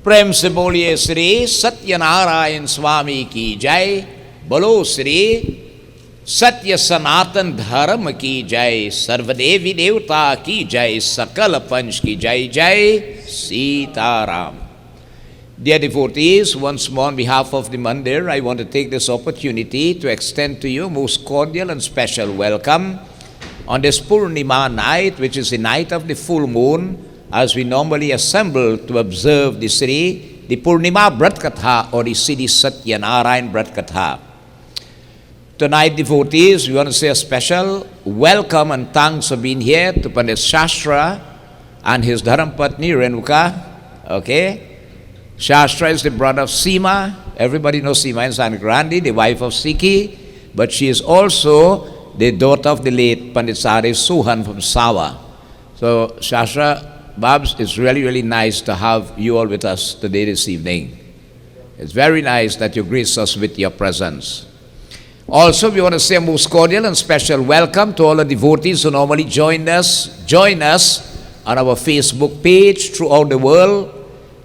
प्रेम से बोलिए श्री सत्यनारायण स्वामी की जय। बोलो श्री सत्य सनातन धर्म की जय। सर्वदेवी देवता की जय। सकल पंच की जय। जय Sitaram. Dear devotees, once more on behalf of the Mandir, I want to take this opportunity to extend to you most cordial and special welcome on this Purnima night, which is the night of the full moon, as we normally assemble to observe the Purnima Brat Katha or the Siddhi Satyanarayan Brat Katha. Tonight, devotees, we want to say a special welcome and thanks for being here to Pandit Shastra and his Dharampatni Renuka. Okay? Shastra is the brother of Seema. Everybody knows Seema in San Grandi, the wife of Siki, but she is also the daughter of the late Pandit Sahdev Suhan from Sawa. So, Shastra, Babs, it's really, really nice to have you all with us today, this evening. It's very nice that you grace us with your presence. Also, we want to say a most cordial and special welcome to all the devotees who normally join us on our Facebook page throughout the world,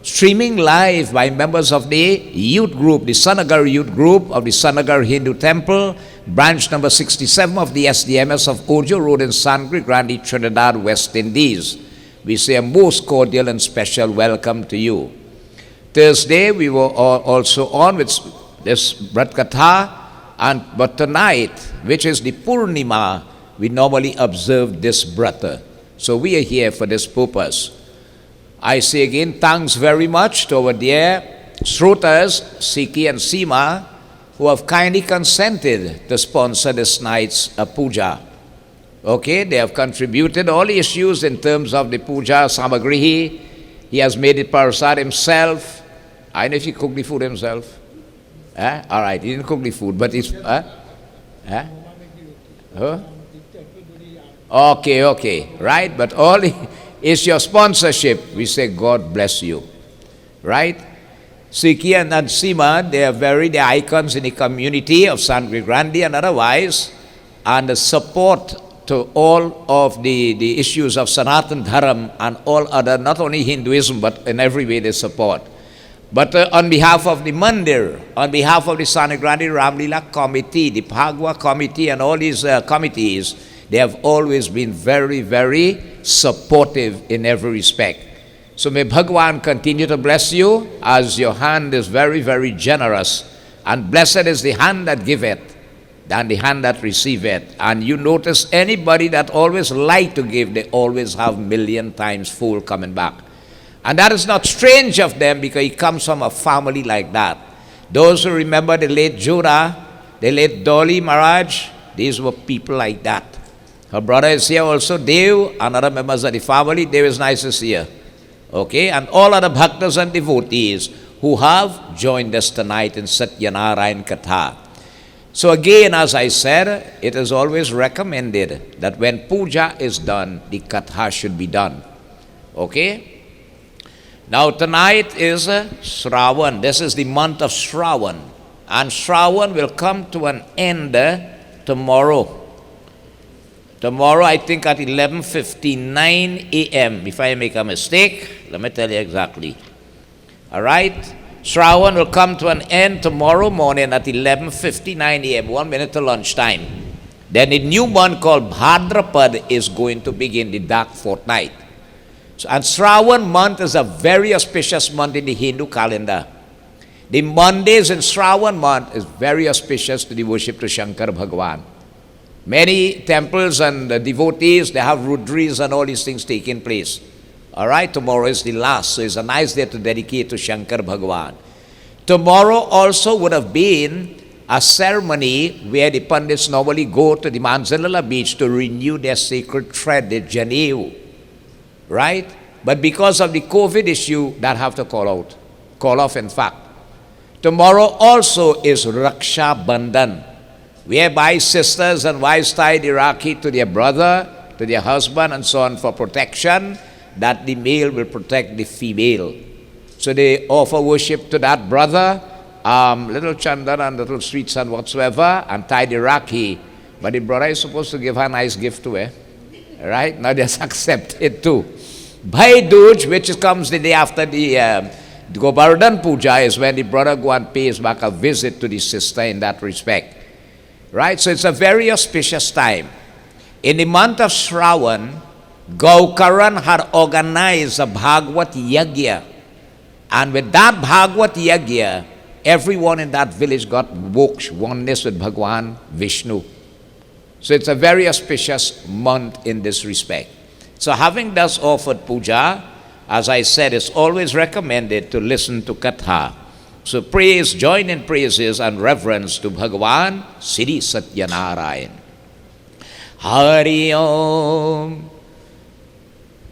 streaming live by members of the youth group, the Sanagar youth group of the Sanagar Hindu Temple, branch number 67 of the SDMS of Ojo Road in Sangre Grande, Trinidad, West Indies. We say a most cordial and special welcome to you. Thursday, we were also on with this Brat Katha, but tonight, which is the Purnima, we normally observe this Brata. So we are here for this purpose. I say again, thanks very much to our dear Srotas, Siki and Seema, who have kindly consented to sponsor this night's puja. Okay, they have contributed all the issues in terms of the puja samagrihi. He has made it parasad himself. I know if he cooked the food himself. All right, he didn't cook the food, but he's... Okay, right, but all... It's your sponsorship. We say, God bless you. Right? Siki and Seema, they are the icons in the community of Sangre Grande and otherwise, and the support to all of the issues of Sanatan Dharam and all other, not only Hinduism, but in every way they support. But on behalf of the Mandir, on behalf of the Sangre Grande Ramlila Committee, the Phagwa Committee, and all these committees, they have always been very, very supportive in every respect. So may Bhagwan continue to bless you, as your hand is very, very generous. And blessed is the hand that giveth than the hand that receiveth. And you notice anybody that always like to give, they always have million times full coming back. And that is not strange of them, because he comes from a family like that. Those who remember the late Jonah, the late Dolly Maharaj, these were people like that. Her brother is here also, Dev, and other members of the family. Dev is nice to see you. Okay, and all other bhaktas and devotees who have joined us tonight in Satyanarayan Katha. So again, as I said, it is always recommended that when puja is done, the Katha should be done. Okay? Now tonight is Shravan. This is the month of Shravan. And Shravan will come to an end tomorrow. Tomorrow, I think at 11:59 a.m. If I make a mistake, let me tell you exactly. All right? Shravan will come to an end tomorrow morning at 11:59 a.m., 1 minute to lunchtime. Then a new month called Bhadrapad is going to begin, the dark fortnight. So, and Shravan month is a very auspicious month in the Hindu calendar. The Mondays in Shravan month is very auspicious to the worship to Shankar Bhagwan. Many temples and devotees, they have Rudris and all these things taking place. All right, tomorrow is the last, so it's a nice day to dedicate to Shankar Bhagwan. Tomorrow also would have been a ceremony where the Pandits normally go to the Manzanilla beach to renew their sacred thread, the Janeu. Right? But because of the COVID issue, that have to call off in fact. Tomorrow also is Raksha Bandhan, whereby sisters and wives tie the Rakhi to their brother, to their husband, and so on for protection, that the male will protect the female. So they offer worship to that brother, little chandan and little sweets and whatsoever, and tie the Rakhi. But the brother is supposed to give her a nice gift to her. Right? Now just accept it too. Bhai Dooj, which comes the day after the Govardhan Puja is when the brother go and pays back a visit to the sister in that respect. Right? So it's a very auspicious time. In the month of Shravan, Gaukaran had organized a Bhagavad Yagya. And with that Bhagavad Yagya, everyone in that village got moksha, oneness with Bhagwan Vishnu. So it's a very auspicious month in this respect. So having thus offered puja, as I said, it's always recommended to listen to Katha. So praise, join in praises and reverence to Bhagwan Sri Satyanarayan. Hari Om.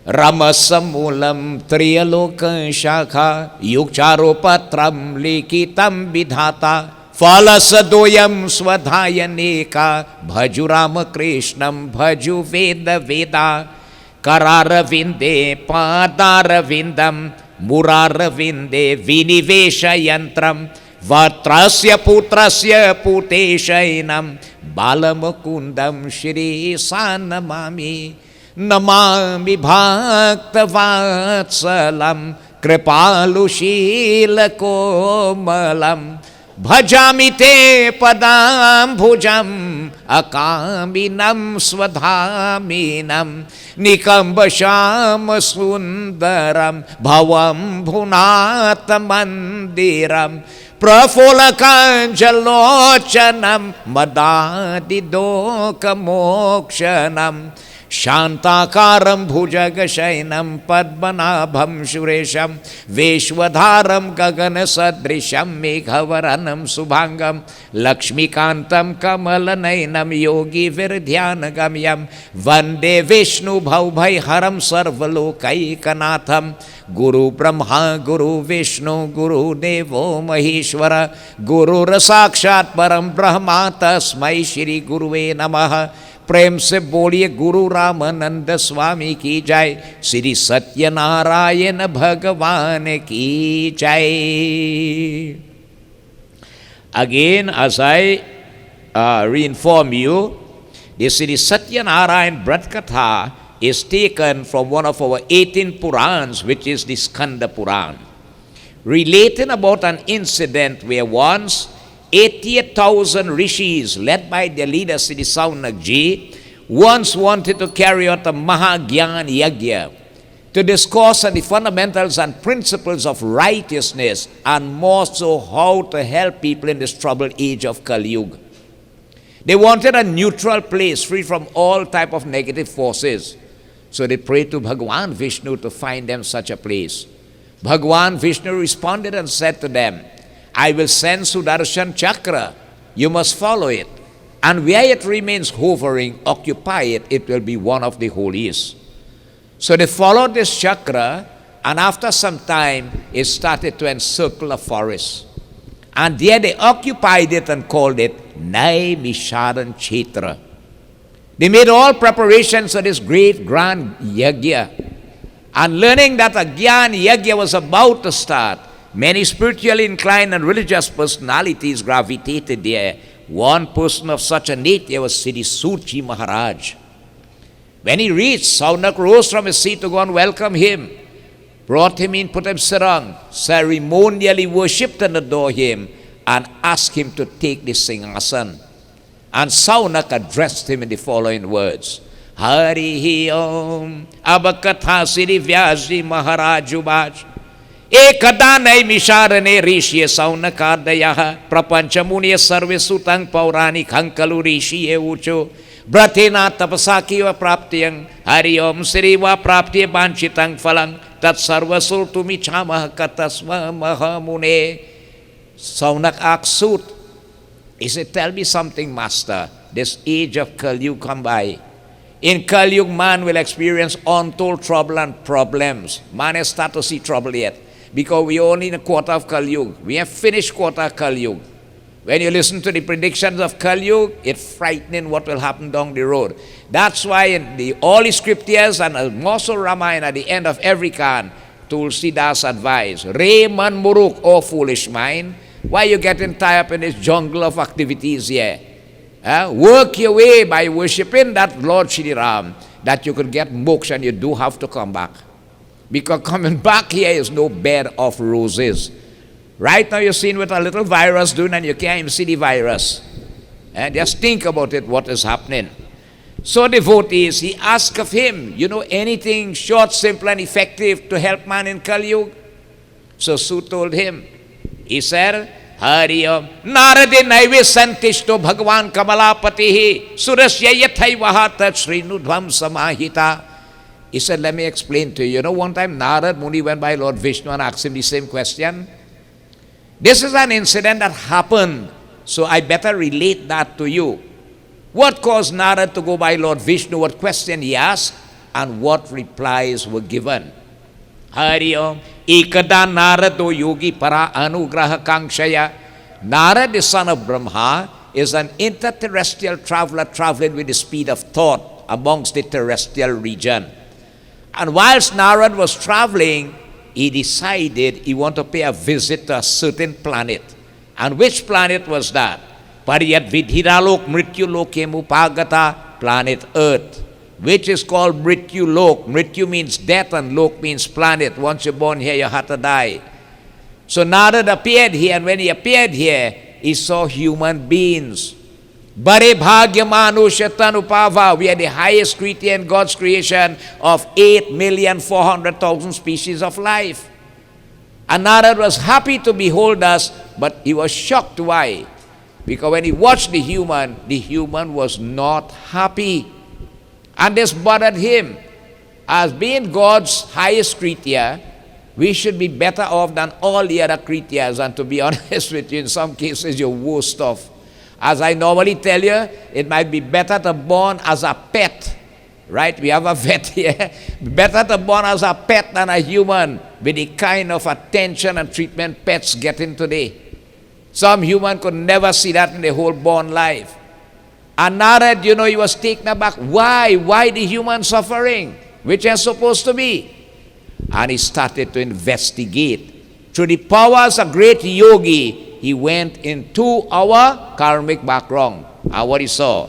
Ramasamulam Triyaloka Shakha Yukcharopatram Likitam Vidhata Falasadoyam Swadhayaneka Bhaju Ramakrishnam Bhaju Veda Veda Kararavinde Padaravindam Muraravinde Vinivesha Yantram Vatrasya Putrasya Puteshainam Balamukundam Shri Sanamami Namami Bhaktavatsalam Kripalushila-komalam Bhajami te padam bhujam Akaminam swadhaminam Nikambasham sundaram Bhavam bhunatamandiram Prafulakanjalochanam Madadidokamokshanam Shantakaram bhujagasainam padmanabham shuresham Veshwadharam gaganasadrisham meghavaranam subhangam Lakshmikantam kamalanainam yogi virdhyanagamyam Vande Vishnu bhaubhaiharam sarvalokaikanaatham Guru Brahma Guru Vishnu Guru Devo Maheshwara Guru Rasakshat Param Brahma Tasmai Shri Guruve Namaha प्रेम से बोलिए गुरु रामानंद स्वामी की जय श्री सत्यनारायण भगवान की जय. Again, as I reinform you, the Sri Satyanarayan Brat Katha is taken from one of our 18 Purans, which is the Skanda Puran, relating about an incident where once 88,000 rishis, led by their leader Sri Saunak Ji, once wanted to carry out a Mahagyan Yagya to discourse on the fundamentals and principles of righteousness, and more so how to help people in this troubled age of Kali Yuga. They wanted a neutral place free from all type of negative forces. So they prayed to Bhagwan Vishnu to find them such a place. Bhagwan Vishnu responded and said to them, I will send Sudarshan Chakra. You must follow it. And where it remains hovering, occupy it. It will be one of the holies. So they followed this chakra, and after some time, it started to encircle a forest. And there they occupied it and called it Naimisharan Chetra. They made all preparations for this great grand yagya. And learning that a Gyan yagya was about to start, many spiritually inclined and religious personalities gravitated there. One person of such a nature was Sri Surji Maharaj. When he reached, Saunak rose from his seat to go and welcome him, brought him in, put him sarang, ceremonially worshipped and adored him, and asked him to take the singhasan. And Saunak addressed him in the following words: Hari Om Abakatha Sri Vyasi Maharajubaj Ekada Naimisharane Rishye Saunakadaya Prapanchamunye Sarve Sutang Paurani Kankalu Rishye Ucho Bratena Tapasakiva Praptiyang Hari Om Sriva Praptiya Banchitang Falang Tat Sarvasur Tumichama Katasva Mahamune. Saunak asked, he said, tell me something, Master. This age of Kali Yuga come by. In Kali Yuga, man will experience untold trouble and problems. Man has started to see trouble yet, because we are only in a quarter of Kali Yuga. We have finished quarter of Kali Yuga. When you listen to the predictions of Kali Yuga, it's frightening what will happen down the road. That's why in the Holy Scriptures and also Ramayana, at the end of every Khan, Tulsidas advised, Rayman Muruk, O foolish mind, why are you getting tied up in this jungle of activities here? Work your way by worshipping that Lord Shri Ram, that you could get moksha, and you do have to come back. Because coming back here is no bed of roses. Right now you're seeing what a little virus doing and you can't even see the virus. And just think about it, what is happening. So devotees, he asked of him, anything short, simple and effective to help man in Kali Yuga? So Su told him, he said, Hari Om, Narade Naive Santishto Bhagavan Kamalapatihi Surasya Yathai Vahata Srinudvam Samahita. He said, let me explain to you. One time Narad Muni went by Lord Vishnu and asked him the same question. This is an incident that happened, so I better relate that to you. What caused Narad to go by Lord Vishnu? What question he asked and what replies were given? Hari Om. Ekada Narado Yogi Para Anugraha Kankshaya. Narad, the son of Brahma, is an interterrestrial traveler traveling with the speed of thought amongst the terrestrial region. And whilst Narad was traveling, he decided he wanted to pay a visit to a certain planet. And which planet was that? Pariyat Vidhiralok Mrityu Loke Mupagata, planet Earth, which is called Mrityu Lok. Mrityu means death and Lok means planet. Once you're born here, you have to die. So Narad appeared here, and when he appeared here, he saw human beings. Bare Bhagya Manusha Tanupava. We are the highest creature in God's creation of 8,400,000 species of life. And Narad was happy to behold us, but he was shocked. Why? Because when he watched the human was not happy. And this bothered him. As being God's highest creature, we should be better off than all the other creatures. And to be honest with you, in some cases, you're worse off. As I normally tell you, it might be better to born as a pet. Right? We have a vet here. Better to born as a pet than a human with the kind of attention and treatment pets getting today. Some human could never see that in their whole born life. And Narad, he was taken aback. Why? Why the human suffering? Which is supposed to be? And he started to investigate. Through the powers of great yogi, he went into our karmic background. And what he saw?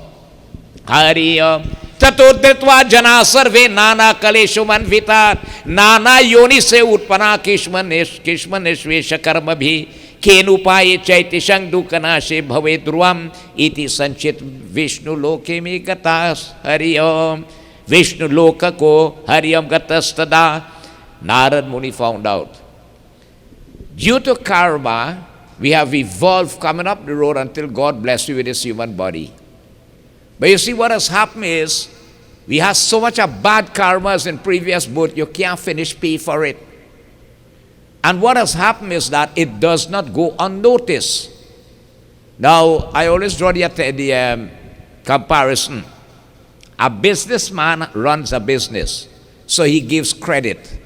Hari Om. Tatodritva jana sarve nana kaleshu manvitat nana yoni se utpana kishmaneshvesha karma bhi kenupaye chaitishang dukanashe bhave dhruvam iti sanchit Vishnu loke me gatas. Hari Om. Vishnu loka ko Hari Om gatastada. Narad Muni found out. Due to karma, we have evolved coming up the road until God bless you with this human body. But you see, what has happened is, we have so much of bad karmas in previous birth, you can't finish pay for it. And what has happened is that it does not go unnoticed. Now, I always draw the comparison. A businessman runs a business, so he gives credit.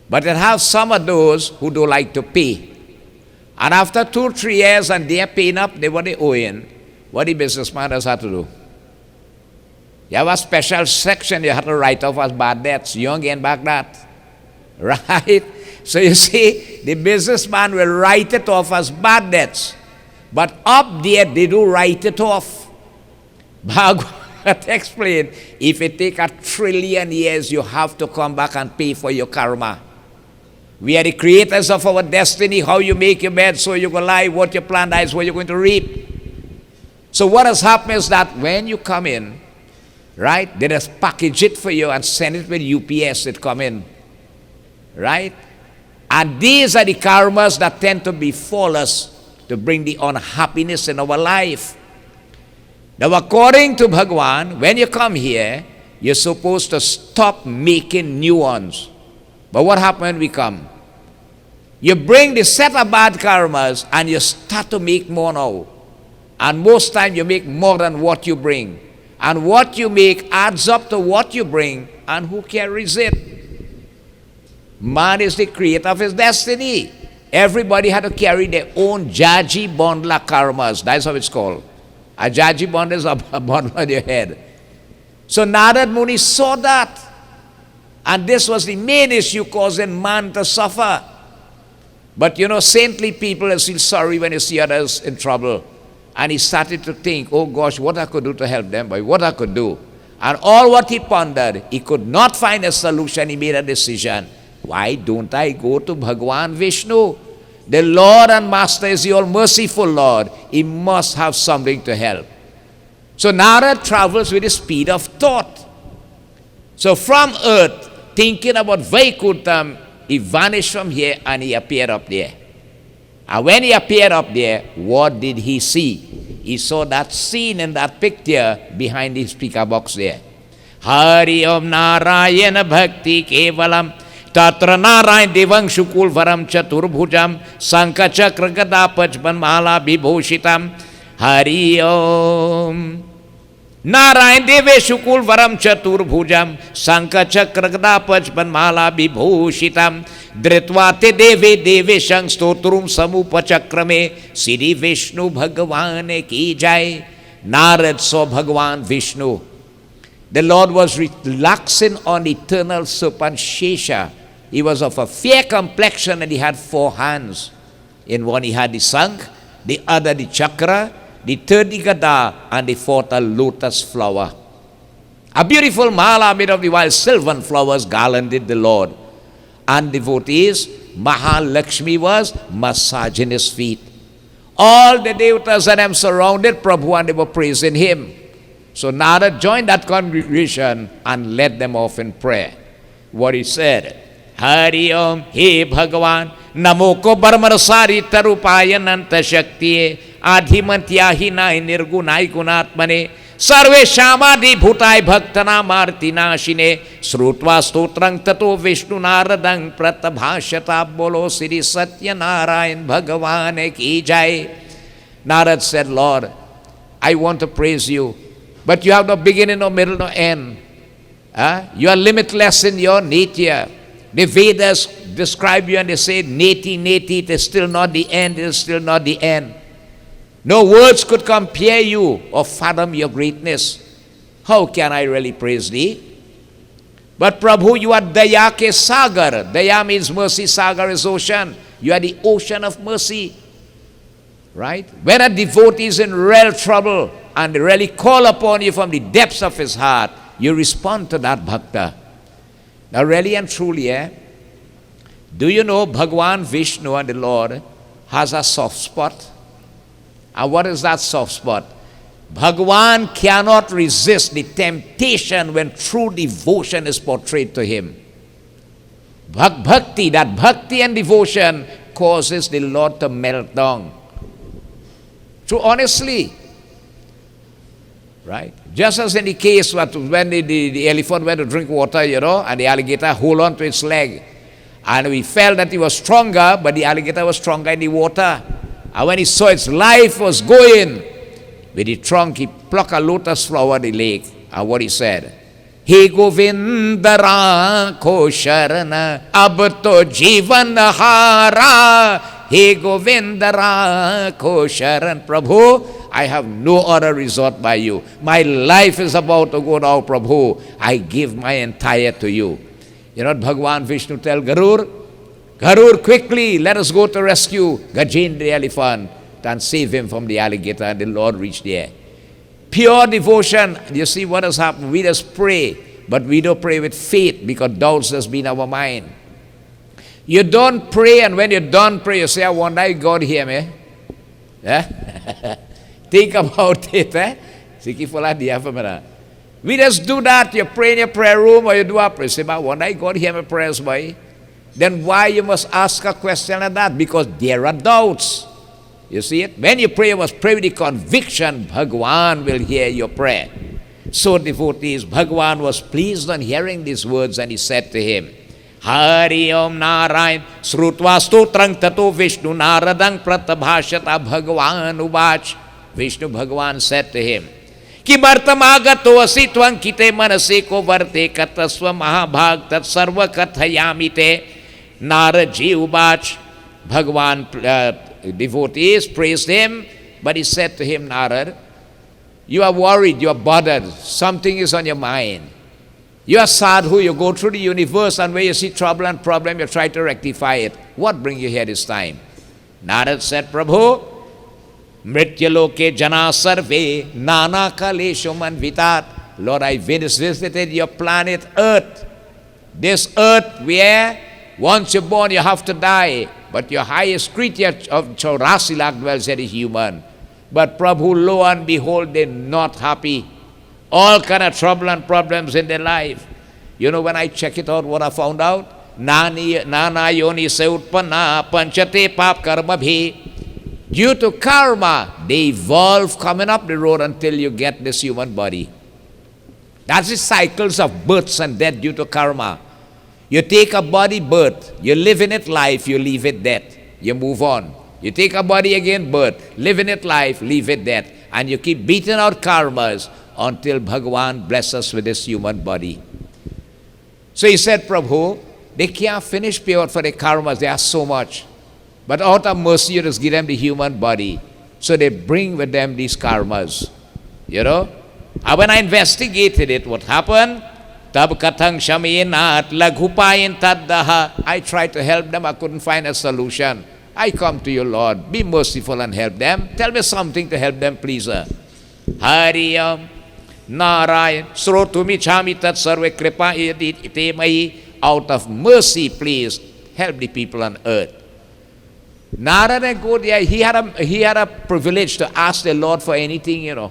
But it has some of those who don't like to pay. And after 2-3 years and they're paying up what they owing, what the businessman has had to do? You have a special section you have to write off as bad debts. You don't get back that. Right? So you see, the businessman will write it off as bad debts. But up there, they do write it off. Bhagavad explained, if it take 1,000,000,000,000 years, you have to come back and pay for your karma. We are the creators of our destiny. How you make your bed, so you will lie. What you plant, that is what you're going to reap. So what has happened is that when you come in, right, they just package it for you and send it with UPS. It come in, right? And these are the karmas that tend to befall us to bring the unhappiness in our life. Now, according to Bhagavan, when you come here, you're supposed to stop making new ones. But what happens when we come? You bring the set of bad karmas and you start to make more now. And most times you make more than what you bring. And what you make adds up to what you bring, and who carries it? Man is the creator of his destiny. Everybody had to carry their own Jaji Bondla karmas. That's how it's called. A Jaji Bond is a bond on your head. So Narad Muni saw that. And this was the main issue causing man to suffer. But saintly people feel sorry when they see others in trouble. And he started to think, oh gosh, what I could do to help them, but what I could do. And all what he pondered, he could not find a solution. He made a decision. Why don't I go to Bhagwan Vishnu? The Lord and Master is the all-merciful Lord. He must have something to help. So Narad travels with the speed of thought. So from earth, thinking about Vaikuntham, he vanished from here and he appeared up there. And when he appeared up there, what did he see? He saw that scene in that picture behind the speaker box there. Hari Om Narayana Bhakti Kevalam Tatra Narayan Devang Shukul Varam Chaturbhujam Sanka Chakra Gada Pachman Mala Vibhushitam Hari Om Narayan Deve Shukul Varam Chaturbhujam Sanka Chakra Gada Pachman Mala Vibhushitam Dritvate Deve Deve Shang Stotrum Samupachakrame Siddhi Vishnu Bhagwan Ki Jai. Narad saw Bhagwan Vishnu. The Lord was relaxing on eternal serpent Shesha. He was of a fair complexion and he had 4 hands. In one he had the Sank, the other the Chakra, the third the Gada, and the fourth a lotus flower. A beautiful mala made of the wild sylvan flowers garlanded the Lord. And devotees, Mahalakshmi was massaging his feet. All the devatas and them surrounded Prabhu and they were praising him. So Narad joined that congregation and led them off in prayer. What he said, Hari Om, He Bhagavan, Namoko Bharmarasari Tarupaya Nanta Shaktiye, Adhimantyahinai Nirgunai Gunatmane, Sarve Shamadi Bhutai Bhaktana Martinashine, Srutva Stotrang Tato Vishnu Naradang Pratabhashata Bolo Siri Satya Narayan Bhagavan Ki Jai. Narad said, Lord, I want to praise you, but you have no beginning, no middle, no end. You are limitless in your nature. The Vedas describe you and they say, Neti, Neti, it is still not the end, it is still not the end. No words could compare you or fathom your greatness. How can I really praise thee? But Prabhu, you are Daya ke Sagar. Daya means mercy, Sagar is ocean. You are the ocean of mercy. Right? When a devotee is in real trouble and they really call upon you from the depths of his heart, you respond to that bhakta. Now really and truly, do you know Bhagwan Vishnu and the Lord has a soft spot? And what is that soft spot? Bhagwan cannot resist the temptation when true devotion is portrayed to him. Bhakti, that bhakti and devotion causes the Lord to melt down. True, honestly. Right? Just as in the case when the elephant went to drink water, and the alligator hold on to its leg. And we felt that he was stronger, but the alligator was stronger in the water. And when he saw its life was going, with the trunk he plucked a lotus flower in the lake. And what he said, He Govindara ko sharana ab to jivan hara. He Govindara ko sharan. Prabhu, I have no other resort by you. My life is about to go now, Prabhu. I give my entire to you. You know what Bhagwan Vishnu tell Garur? Garur, quickly, let us go to rescue Gajendra the elephant and save him from the alligator. And the Lord reached there. Pure devotion. You see what has happened? We just pray, but we don't pray with faith because doubts has been our mind. You don't pray, and when you don't pray, you say, I wonder if God hear me. Think about it. We just do that. You pray in your prayer room or you do a prayer. Say, I wonder if God hear my prayers, boy. Then why you must ask a question like that? Because there are doubts. You see it? When you pray, you must pray with the conviction Bhagwan will hear your prayer. So devotees, Bhagwan was pleased on hearing these words and he said to him, Hari Om Narayan Srutva Stotrang Tato Vishnu Naradang Pratabhashata Bhagwan Ubach. Vishnu Bhagwan said to him, Kimartamagato asitwang kite manase ko varte kataswa mahabhag tat sarva kathayamite. Naradji Ubach. Bhagwan devotees praised him, but he said to him, Narad, you are worried, you are bothered, something is on your mind. You are sadhu, you go through the universe and where you see trouble and problem, you try to rectify it. What brings you here this time? Narad said, Prabhu, Mrityaloke jana sarve nana kalesho manvitat Lord, I visited your planet Earth. This earth where once you're born you have to die, but your highest creature of Chaurasilak dwells there is human. But Prabhu, lo and behold, they're not happy. All kind of trouble and problems in their life. You know, when I check it out, what I found out? Nana yoni se utpanna panchate pap karma bhi. Due to karma, they evolve coming up the road until you get this human body. That's the cycles of births and death due to karma. You take a body birth, you live in it life, you leave it death. You move on. You take a body again birth, live in it life, leave it death. And you keep beating out karmas until Bhagavan blesses us with this human body. So he said, Prabhu, they can't finish pay out for the karmas, they are so much. But out of mercy, you just give them the human body. So they bring with them these karmas. You know? And when I investigated it, what happened? Tab katang shaminat laghupayin taddaha. I tried to help them, I couldn't find a solution. I come to you, Lord. Be merciful and help them. Tell me something to help them, please. Hariyam Narayan Srotumi Chami Tat Sarve Kripa Ite Mai. Out of mercy, please help the people on earth. Narada Gaudiya, he had a privilege to ask the Lord for anything, you know.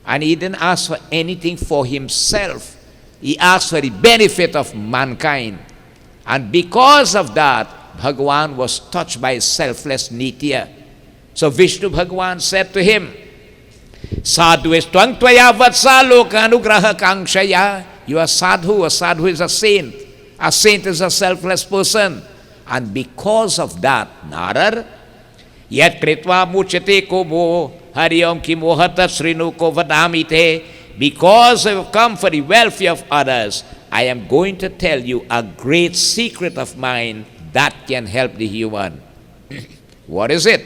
And he didn't ask for anything for himself. He asked for the benefit of mankind. And because of that, Bhagavan was touched by his selfless nitya. So Vishnu Bhagavan said to him, Sadhu twang tvaya vatsa lokanugraha kangshaya. You are sadhu. A sadhu is a saint. A saint is a selfless person. And because of that, Narad, yat kritva muchate komo hariyam kimohata srinu ko vadamite. Because I have come for the welfare of others, I am going to tell you a great secret of mine that can help the human. What is it?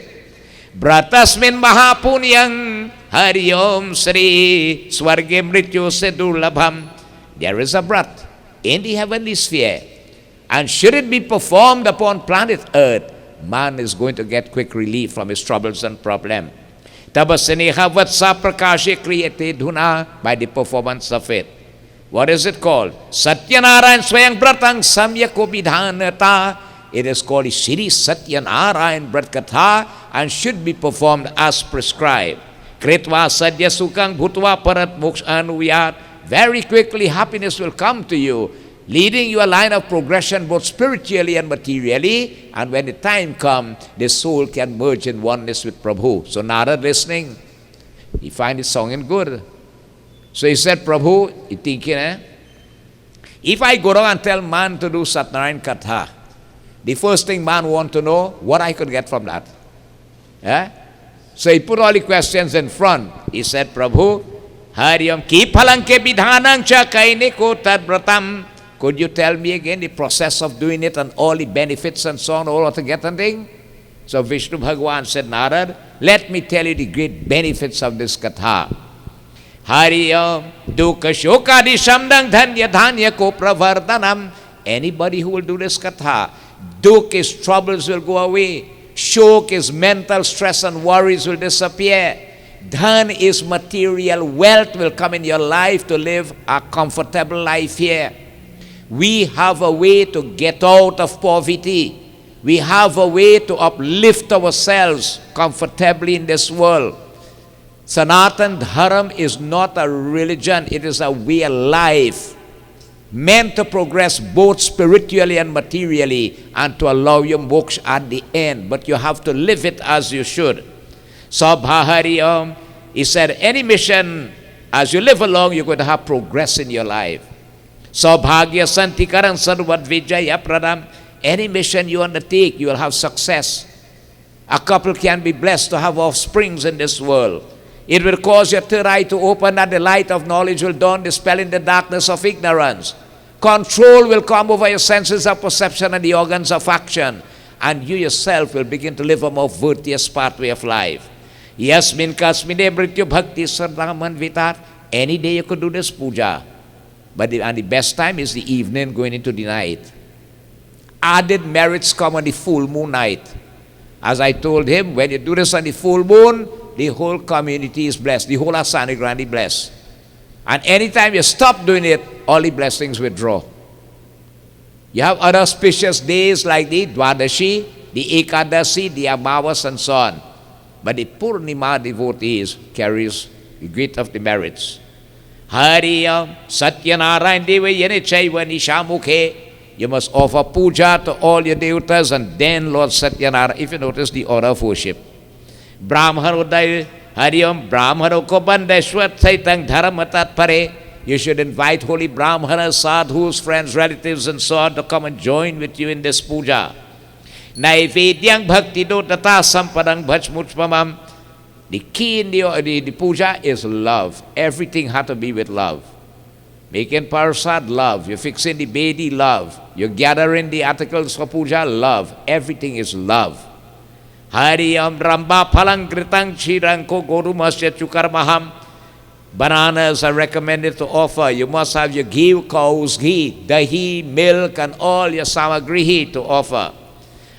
Bratasmin mahapunyang hariyom sri swargim rityo sedulabham. There is a brat in the heavenly sphere, and should it be performed upon planet Earth, man is going to get quick relief from his troubles and problems. Tabasaneha vatsa prakashe kriyate dhuna, by the performance of it. What is it called? Satyanarayan swayang bratang samyako vidhanata. It is called Shri Satyanarayan Brat Katha and should be performed as prescribed. Kritva sadya sukang bhutva parat moksha anuyat. Very quickly happiness will come to you, leading you a line of progression both spiritually and materially. And when the time comes, the soul can merge in oneness with Prabhu. So Narad listening, he find his song in good. So he said, Prabhu, he thinking, if I go down and tell man to do Satnarayan Katha, the first thing man want to know, what I could get from that. So he put all the questions in front. He said, Prabhu, Hariyam ki phalanke vidhanang cha kainiko tad bratam. Could you tell me again the process of doing it and all the benefits and so on, all altogether thing? So Vishnu Bhagavan said, Narad, let me tell you the great benefits of this katha. Hariyam dukkha shokadi shamdang dhanya dhanya ko pravardhanam. Anybody who will do this katha, dukkha, his troubles will go away. Shok, his mental stress and worries will disappear. Dhan is material wealth will come in your life to live a comfortable life here. We have a way to get out of poverty. We have a way to uplift ourselves comfortably in this world. Sanatan Dharam is not a religion, it is a way of life, meant to progress both spiritually and materially and to allow you moksha at the end. But you have to live it as you should. Sabhahariyam, he said, any mission, as you live along, you're going to have progress in your life. Saubhagya Santikaran Sarvat Vijaya Pradam. Any mission you undertake, you will have success. A couple can be blessed to have offsprings in this world. It will cause your third eye to open and the light of knowledge will dawn, dispelling the darkness of ignorance. Control will come over your senses of perception and the organs of action. And you yourself will begin to live a more virtuous pathway of life. Yasmin kasmine brityu bhakti sardaman vitat. Any day you could do this puja. But the best time is the evening going into the night. Added merits come on the full moon night. As I told him, when you do this on the full moon, the whole community is blessed. The whole Asani Grandi blessed. And anytime you stop doing it, all the blessings withdraw. You have other auspicious days like the Dwadashi, the Ekadasi, the Amavas, and so on. But the Purnima devotees carries the great of the merits. Hariyam Satyanarayan Deva Yenichaiva Nishamukhe. You must offer puja to all your devatas and then Lord Satyanarayan, if you notice the order of worship. Brahmarodaya Hariyam Brahmaroko Bandeshwat Saitang Dharamatat Pare. You should invite holy Brahmanas, sadhus, friends, relatives, and so on to come and join with you in this puja. Naivedyang Bhakti Dotata Sampadang Bhajmuchpamam. The key in the puja is love. Everything had to be with love. Making parsad, love. You're fixing the bedi, love. You're gathering the articles for puja, love. Everything is love. Hariyam Ramba Palangritang Chiranko Gorumasya Chukarmaham. Bananas are recommended to offer. You must have your ghee, cow's ghee, dahi, milk, and all your samagrihi to offer.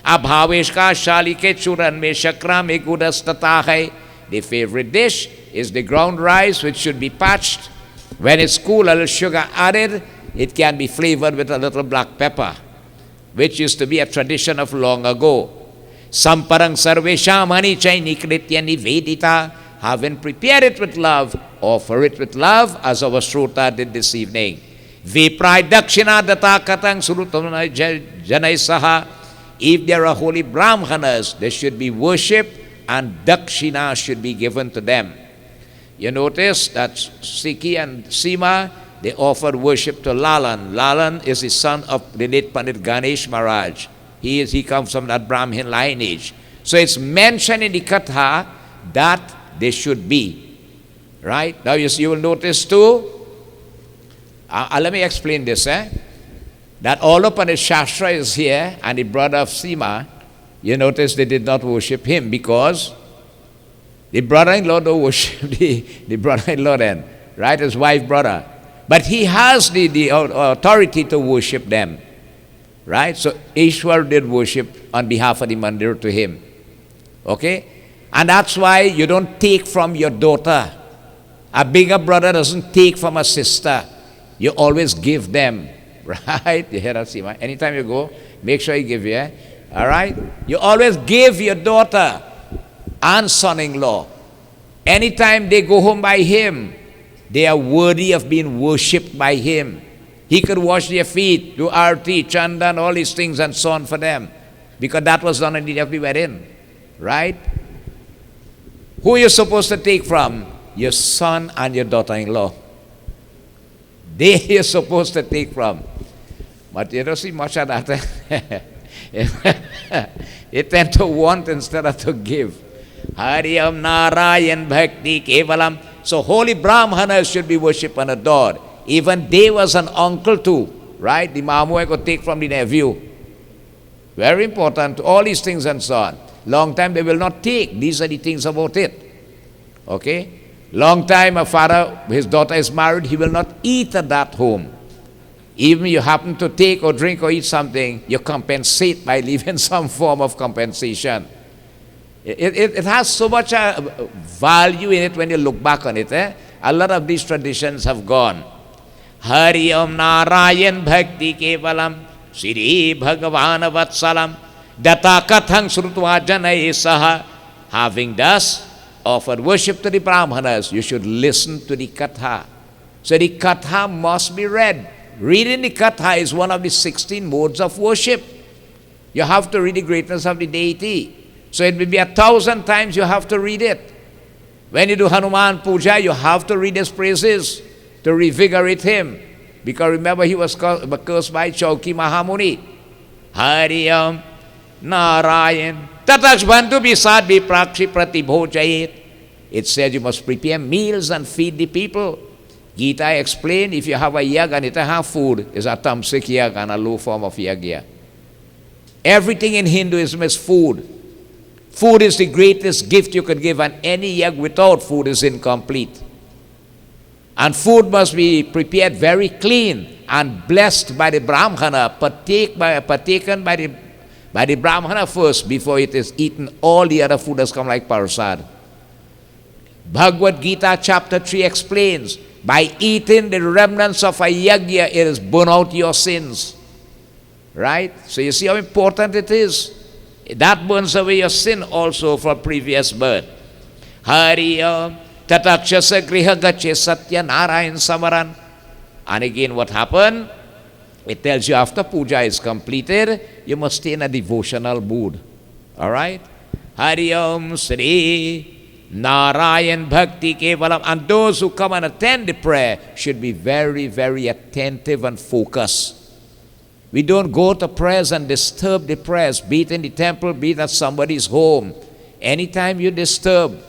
Abhaveshka Shalike Churan Me Shakra Me Gudas Tatahai. The favorite dish is the ground rice, which should be parched. When it's cool, a little sugar added, it can be flavored with a little black pepper, which used to be a tradition of long ago. Samparang Sarvesha Mani Chaini Kritya Nivedita. Having prepared it with love, offer it with love, as our Shruta did this evening. Viprai Dakshina Data Katang Surutamana Janai Saha. If there are holy Brahmanas, they should be worshipped and Dakshina should be given to them. You notice that Sikhi and Sima, they offered worship to Lalan. Lalan is the son of the late Pandit Ganesh Maharaj. He comes from that Brahmin lineage. So it's mentioned in the Katha that they should be. Right? Now you will notice too, let me explain this. That all of Pandit Shastra is here and the brother of Sima, you notice they did not worship him because the brother-in-law don't worship the brother-in-law then, right? His wife, brother. But he has the authority to worship them, right? So Ishwar did worship on behalf of the mandir to him, okay? And that's why you don't take from your daughter. A bigger brother doesn't take from a sister. You always give them, right? You hear that, Sima? Anytime you go, make sure you give, yeah? All right? You always give your daughter and son-in-law. Anytime they go home by him, they are worthy of being worshipped by him. He could wash their feet, do arti, chandan, all these things and so on for them. Because that was done in the day of the wedding. Right? Who are you supposed to take from? Your son and your daughter-in-law. They you're supposed to take from. But you don't see much of that. They tend to want instead of to give. Hariyam Narayan Bhakti Kevalam. So holy Brahmanas should be worshipped and adored. Even they was an uncle too, right? The mamu could take from the nephew. Very important, all these things and so on. Long time they will not take. These are the things about it. Okay? Long time a father, his daughter is married, he will not eat at that home. Even you happen to take or drink or eat something, you compensate by leaving some form of compensation. It has so much value in it when you look back on it. A lot of these traditions have gone. Hari Om Narayan Bhakti Kevalam Sri Bhagavan Vatsalam Data Kathang Srutva Janai Saha. Having thus offered worship to the Brahmanas, you should listen to the Katha. So the Katha must be read. Reading the Katha is one of the 16 modes of worship. You have to read the greatness of the deity. So it will be 1,000 times you have to read it. When you do Hanuman Puja, you have to read his praises to revigorate him. Because remember, he was cursed by Chauki Mahamuni. Hariyam Narayan Tataks Bantu Bisad Biprakshi Pratibhojayet. It said you must prepare meals and feed the people. Gita explained, if you have a yag and it have food, is a tamsik yag and a low form of yagya. Everything in Hinduism is food. Food is the greatest gift you could give, and any yag without food is incomplete. And food must be prepared very clean and blessed by the Brahmana, partaken by the Brahmana first before it is eaten. All the other food has come like parasad. Bhagavad Gita chapter 3 explains, by eating the remnants of a yagya, it has burn out your sins. Right? So you see how important it is. That burns away your sin also from previous birth. Hariya tatakshasa griha gache satya narayan samaran. And again, what happened? It tells you after puja is completed, you must stay in a devotional mood. All right? Hariyam Sri Narayan Bhakti Kevalam. And those who come and attend the prayer should be very, very attentive and focused. We don't go to prayers and disturb the prayers, be it in the temple, be it at somebody's home. Anytime you disturb,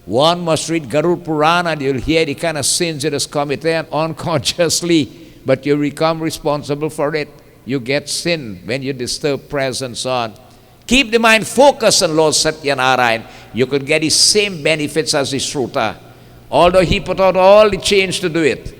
one must read Garud Purana and you'll hear the kind of sins it has committed unconsciously, but you become responsible for it. You get sin when you disturb prayers and so on. Keep the mind focused on Lord Satyanarayan. You could get the same benefits as the Shruta. Although he put out all the change to do it,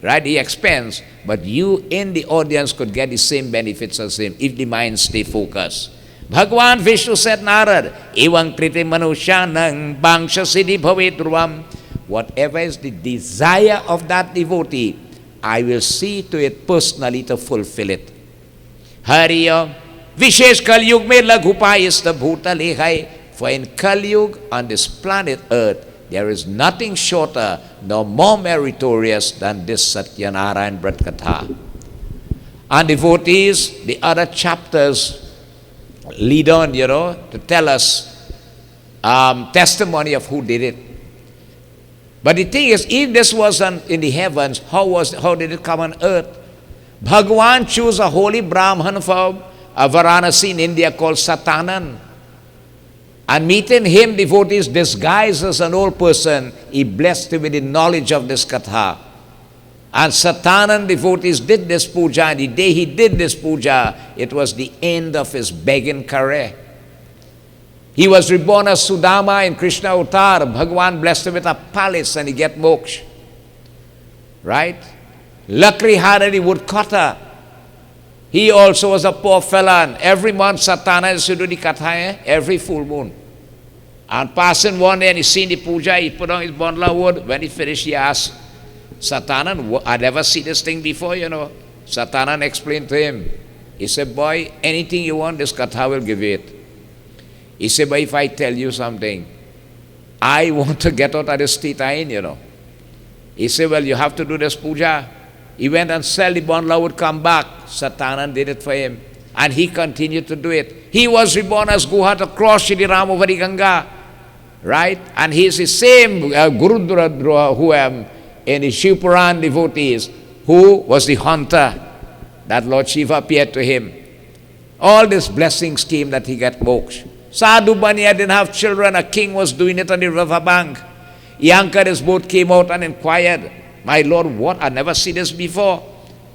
right, the expense, but you in the audience could get the same benefits as him if the mind stay focused. Bhagwan Vishnu said, Narad, Evang kriti manushanang bangsha siddhi bhavetruvam. Whatever is the desire of that devotee, I will see to it personally to fulfill it. Hariya, Vishesh Kalyug me laghupayista bhuta lehai. For in Kalyug on this planet Earth, there is nothing shorter nor more meritorious than this Satyanarayan Vrat Katha. And devotees, the other chapters lead on, to tell us testimony of who did it. But the thing is, if this wasn't in the heavens, how did it come on earth? Bhagwan chose a holy Brahman from Varanasi in India called Satanan. And meeting him, devotees disguised as an old person, he blessed him with the knowledge of this katha. And Satanan devotees did this puja, and the day he did this puja, it was the end of his begging career. He was reborn as Sudama in Krishna Avatar. Bhagwan blessed him with a palace and he get moksha. Right? Lakri Hari woodcutter. He also was a poor fella, and every month Satana used to do the katha, every full moon. And passing one day and he seen the puja, he put on his bundle of wood. When he finished, he asked Satanan, I never see this thing before, Satanan explained to him. He said, boy, anything you want, this katha will give you it. He said, but if I tell you something, I want to get out of this state I'm in, He said, well, you have to do this puja. He went and sell the bundle, would come back. Satanan did it for him. And he continued to do it. He was reborn as Guha to cross Shri Ram over the Ganga. Right? And he is the same Gurudra who in the Shiv Puran devotees, who was the hunter that Lord Shiva appeared to him. All this blessings came that he got moksha. Sadhu Baniya didn't have children. A king was doing it on the river bank. He anchored his boat, came out and inquired, my lord, what? I never seen this before.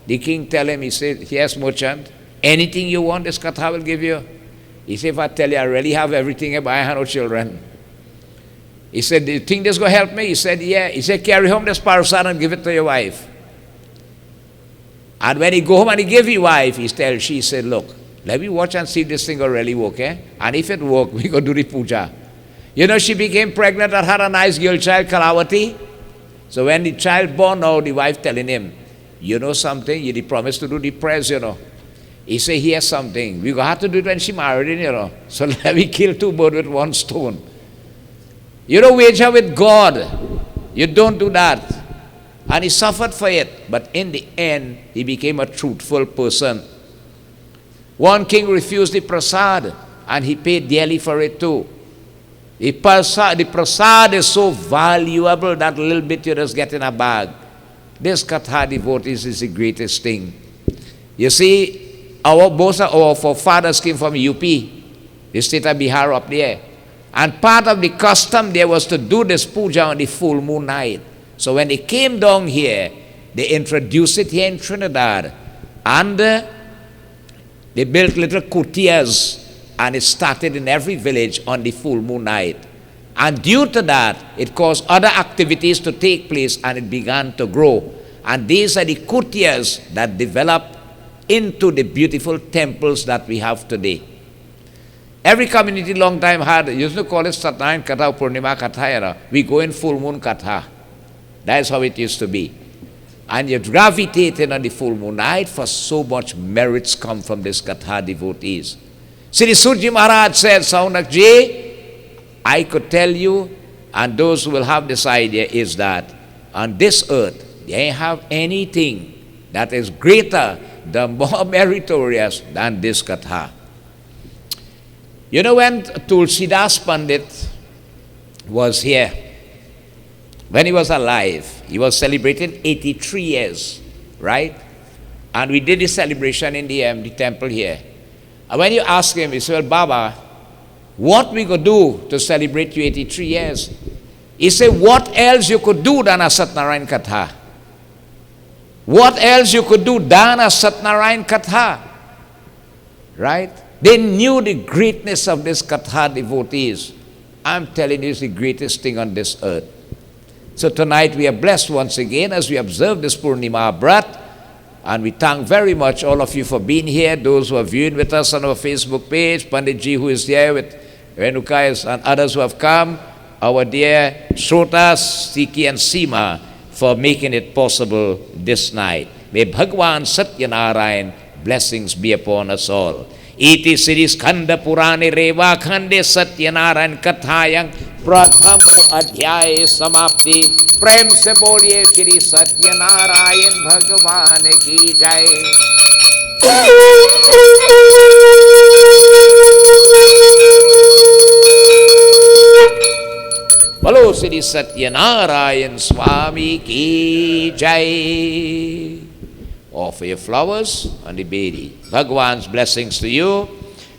The king tell him, he said, yes, merchant, anything you want, this katha will give you. He said, if I tell you I really have everything, but I have no children. He said, do you think this is going to help me? He said, yeah. He said, carry home this parasar and give it to your wife. And when he go home and he give his wife, she said, look, let me watch and see if this thing will really work, And if it work, we go do the puja. She became pregnant and had a nice girl child, Kalavati. So when the child born now, the wife telling him, you know something, you promised to do the prayers, He said, here's something. We have to do it when she married him, So let me kill two birds with one stone. You don't wager with God. You don't do that. And he suffered for it. But in the end, he became a truthful person. One king refused the prasad, and he paid dearly for it too. The prasad is so valuable that little bit you just get in a bag. This katha devotees is the greatest thing. You see, both our forefathers came from UP, the state of Bihar up there. And part of the custom there was to do this puja on the full moon night. So when they came down here, they introduced it here in Trinidad. And they built little kutias, and it started in every village on the full moon night. And due to that, it caused other activities to take place, and it began to grow. And these are the kutias that developed into the beautiful temples that we have today. Every community long time had, used to call it Satnarayan Katha, Purnima Katha. We go in full moon Katha. That's how it used to be. And you gravitated on the full moon night, for so much merits come from this Katha devotees. Sri Surji Maharaj said, Saunak Ji, I could tell you, and those who will have this idea, is that on this earth, they have anything that is greater, the more meritorious than this Katha. You know, when Tulsidas Pandit was here, when he was alive, he was celebrating 83 years, right? And we did the celebration in the temple here. And when you ask him, he said, well, Baba, what we could do to celebrate you 83 years? He said, what else you could do than a Satnarayan Katha? What else you could do than a Satnarayan Katha? Right? They knew the greatness of this Katha devotees. I'm telling you, it's the greatest thing on this earth. So tonight we are blessed once again as we observe this Purnima Brat. And we thank very much all of you for being here, those who are viewing with us on our Facebook page, Panditji who is here with Renuka and others who have come, our dear Shrotas, Siki and Seema for making it possible this night. May Bhagwan Satyanarayan blessings be upon us all. Iti Sri Skanda Purane Reva Khande Satyanarayan Kathayang Prathamo Adhyay Samapti. प्रेम से बोलिए श्री सत्यनारायण भगवान की जय। बोलो श्री सत्यनारायण स्वामी की जय। Offer your flowers on the Bedi. Bhagwan's blessings to you.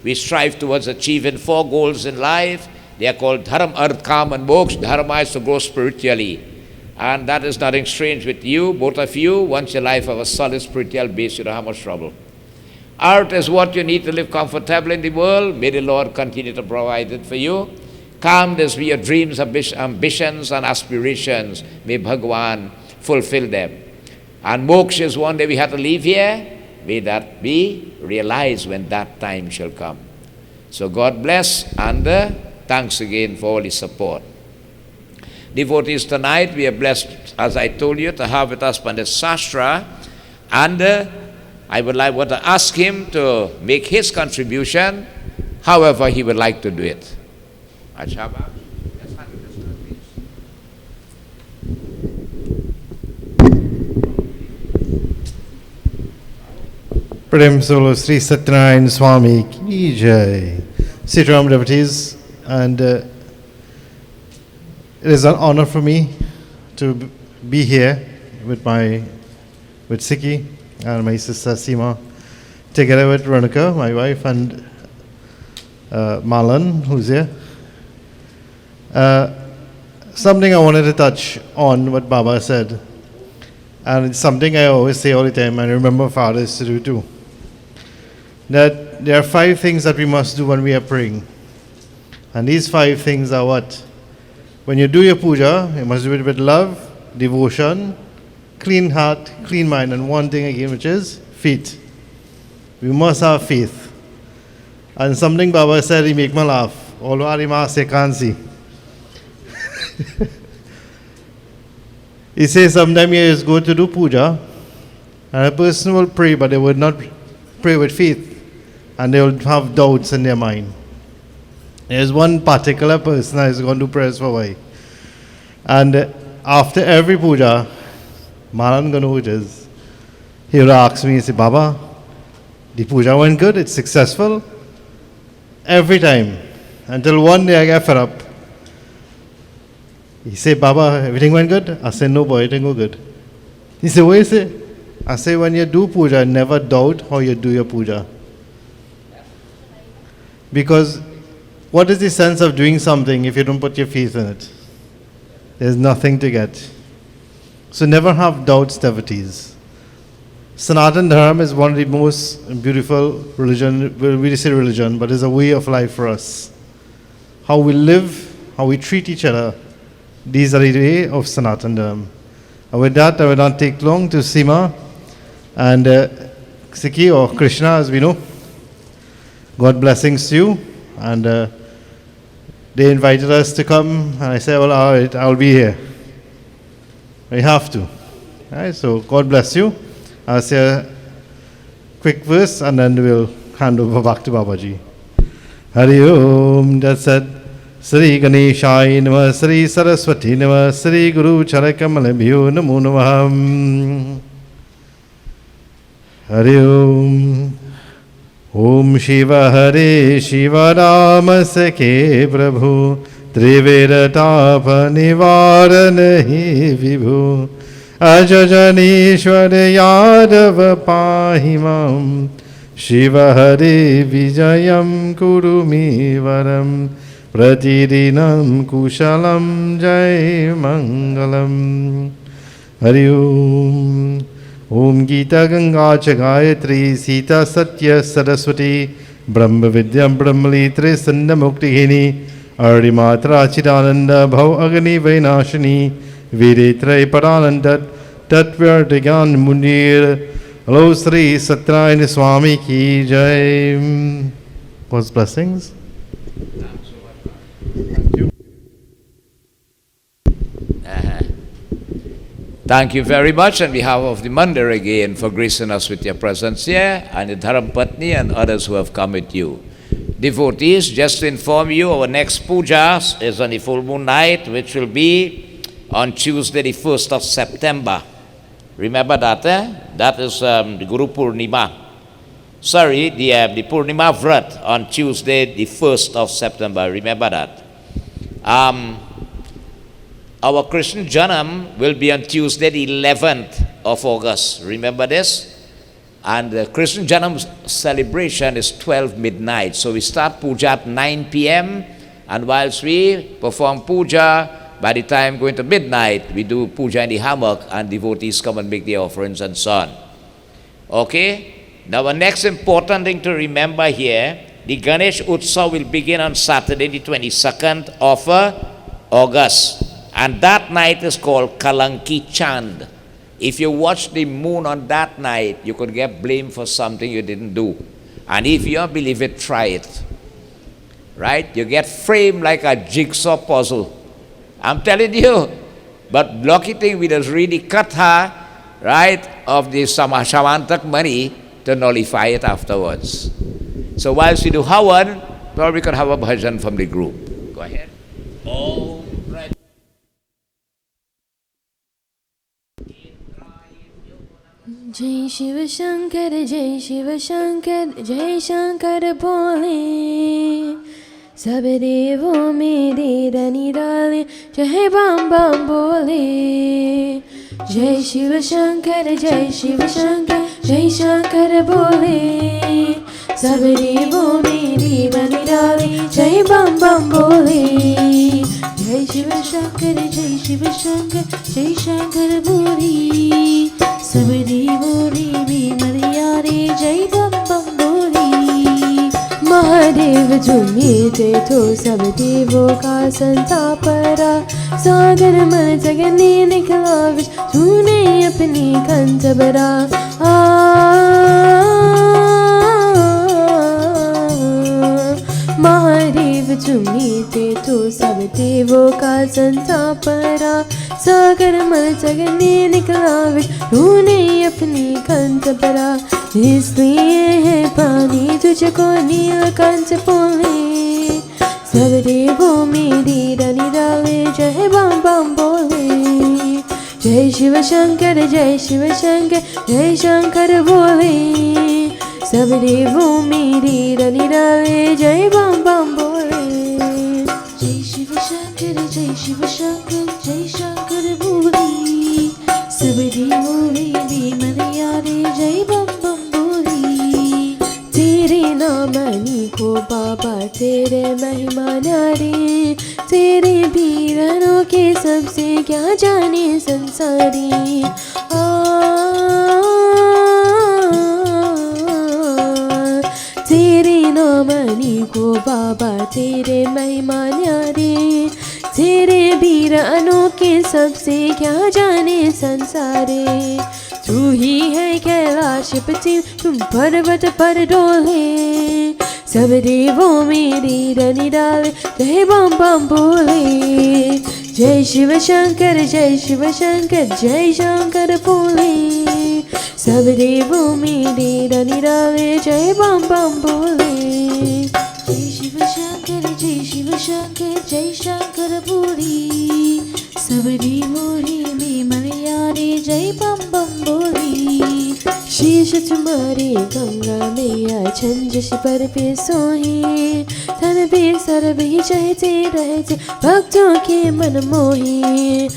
We strive towards achieving 4 goals in life. They are called Dharma, Arth, Kam and Moksha. Dharma is to grow spiritually. And that is nothing strange with you, both of you. Once your life have a solid spiritual base, you don't have much trouble. Art is what you need to live comfortably in the world. May the Lord continue to provide it for you. Calmness be your dreams, ambitions, and aspirations. May Bhagwan fulfill them. And moksha is one day we have to leave here. May that be realized when that time shall come. So God bless, and thanks again for all His support. Devotees, tonight we are blessed, as I told you, to have with us Pandit Sastra, and I would want to ask him to make his contribution, however he would like to do it. Achaba. Prem Solo Sri Satyanarayan Swami Ki Jai. Sitaram devotees, and it is an honor for me to be here with Siki and my sister Seema, together with Renuka, my wife, and Malan, who's here. Something I wanted to touch on what Baba said, and it's something I always say all the time, and I remember fathers to do too. That there are 5 things that we must do when we are praying. And these 5 things are what? When you do your puja, you must do it with love, devotion, clean heart, clean mind, and one thing again, which is faith. We must have faith. And something Baba said, he make me laugh. Although I can't see. He says sometimes you just go to do puja, and a person will pray, but they would not pray with faith, and they will have doubts in their mind. There's one particular person that is going to do prayers for a while. And after every puja, Maran Ganujas, he will ask me, he say, Baba, the puja went good, it's successful. Every time. Until one day I get fed up. He say, Baba, everything went good? I say, no boy, it didn't go good. He say, what is it? I say, when you do puja, never doubt how you do your puja. Because what is the sense of doing something if you don't put your faith in it? There's nothing to get. So never have doubts, devotees. Sanatan Dharma is one of the most beautiful religion, we say religion, but it's a way of life for us. How we live, how we treat each other, these are the way of Sanatan Dharma. And with that, I will not take long to Seema and Siki, or Krishna as we know. God blessings to you. And they invited us to come, and I said, well, all right, I'll be here. We have to. Right, so God bless you. I'll say a quick verse and then we'll hand over back to Babaji. Hari Om. That's it. Sri Ganeshaya Namah, Sri Saraswati Namah, Sri Guru Charakamalabhyo Namo Namah. Hari Om. Om Shiva Hare Shiva Rama Sakhe Prabhu Triveda Tapa Nivaranahi Vibhu Ajajanishwara Yadava Pahimam Shiva Hare Vijayam Kurumi Varam Pratidinam Kushalam Jai Mangalam. Hari Om. Om Gita Ganga Cha Gayatri Sita Satya Saraswati Brahma Vidya Brahmalitri Sanda Muktihini Arimatra Chidananda Bhav Agni Vainashini Viretrai Parananda Tatvyartigan Munir. Hello Sri Satyayana Swami Ki Jai. God's blessings. Thank you very much on behalf of the Mandir again for gracing us with your presence here, and the Dharampatni and others who have come with you. Devotees, just to inform you, our next puja is on the full moon night, which will be on Tuesday the 1st of September. Remember that, That is the Guru Purnima. Sorry, the Purnima Vrat on Tuesday the 1st of September. Remember that. Our Krishna Janam will be on Tuesday the 11th of August. Remember this? And the Krishna Janam celebration is 12 midnight. So we start puja at 9 p.m. And whilst we perform puja, by the time going to midnight, we do puja in the hammock and devotees come and make the offerings and so on. Okay? Now our next important thing to remember here, the Ganesh Utsav will begin on Saturday the 22nd of August. And that night is called Kalanki Chand. If you watch the moon on that night, you could get blamed for something you didn't do. And if you don't believe it, try it. Right? You get framed like a jigsaw puzzle. I'm telling you. But lucky thing, we just read the katha, right, of the Shamantak money to nullify it afterwards. So whilst we do Hawan, probably we can have a bhajan from the group. Go ahead. Oh. Jai Shiva Shankar, Jai Shiva Shankar, Jai Shankar Bole. Sabhe devo mere rani dale, Jai Bam Bam Bole. Jai Shiva Shankar, Jai Shiva Shankar, Jai Shankar Bole. Sabhe devo mere rani dale, Jai Bam Bam Bole. Jai Shiva Shankar, Jai Shiva Shankar, Jai Shankar Bole. Sabri boli bhi Mariare Jai Bam Bam boli. Mahadev jumite to sab devo ka santapara. Sagar man jagane nikla vish tune apni kantabara. Mahadev jumite to sab devo ka santapara. सागर मल जगने निकला विष तूने अपनी कंठ भरा इसलिए है पानी तुझको नीलकंठ बोले सब देवों मेरी रानी डाले जय बम बम बोले जय शिव शंकर जय शिव शंकर जय शंकर बोले सब देवों मेरी रानी डाले जय बम बम बोले जय शिव शंकर जय शिव शंकर जय शंकर बोली सबरी बोली भी मरियारे जय बम बम बोली तेरे नाम को बाबा तेरे महिमा नारे तेरे वीरनों के सबसे क्या जाने संसारी तेरे नामनी को बाबा तेरे महिमा न्यारे तेरे वीर अनोखे सबसे क्या जाने संसारे तू ही है कैलाशपति तुम पर्वत पर डोले सब देवों मेरी रनि डाले जय बम बम बोले जय शिव शंकर जय शंकर बोले सब देवों में डेरा निराले जय बम बम बोले जय शिव शंकर जय शंकर बोले सब देवों में मलयाले जय बम बम बोले शीश तुम्हारे गंगा मैया छंजस पर पे सोहे तन पे सर भी चहते रहते भक्तों के मन मोहे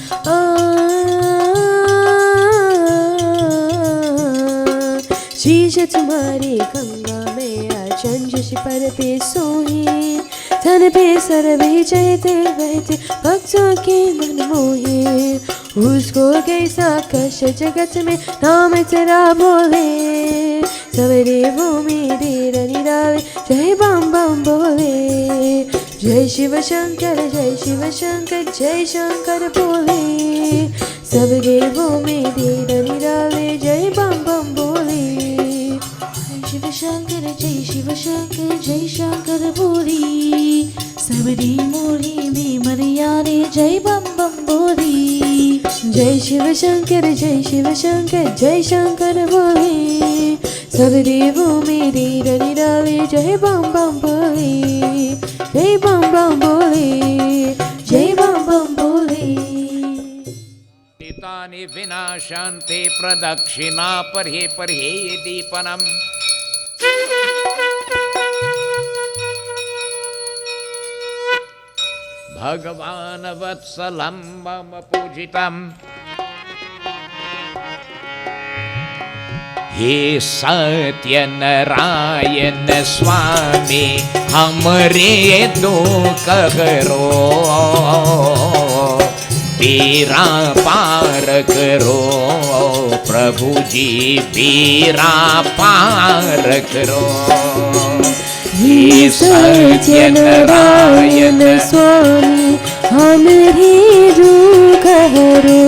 शीश तुम्हारे गंगा मैया छंजस पर पे सोहे तन पे सर भी चहते रहते भक्तों के मन मोहे उसको कैसा कष्ट जगत में नाम तेरा बोले सवेरे वो मेरे निराले जय बम बम बोले जय शिव शंकर जय शंकर बोले सवेरे वो मेरे निराले जय बम बम बोले जय शिव शंकर जय शंकर बोले सबरी मोरी में मरियाले जय बम बम बोली जय शिव शंकर जय शंकर बोले सब देवों मेरे रनिराले जय बम बम बोले जय बम बम बोले जय बम बम बोले तानि विनाशान्ते प्रदक्षिणा पर्हे पर्हे दीपनम् भगवान् वत्सलं मम पूजितम् हे सत्यनारायण स्वामी हमरे दुख करो बेड़ा पार करो प्रभु जी बेड़ा पार करो हे सत्यनारायण स्वामी हमरे दुख हरो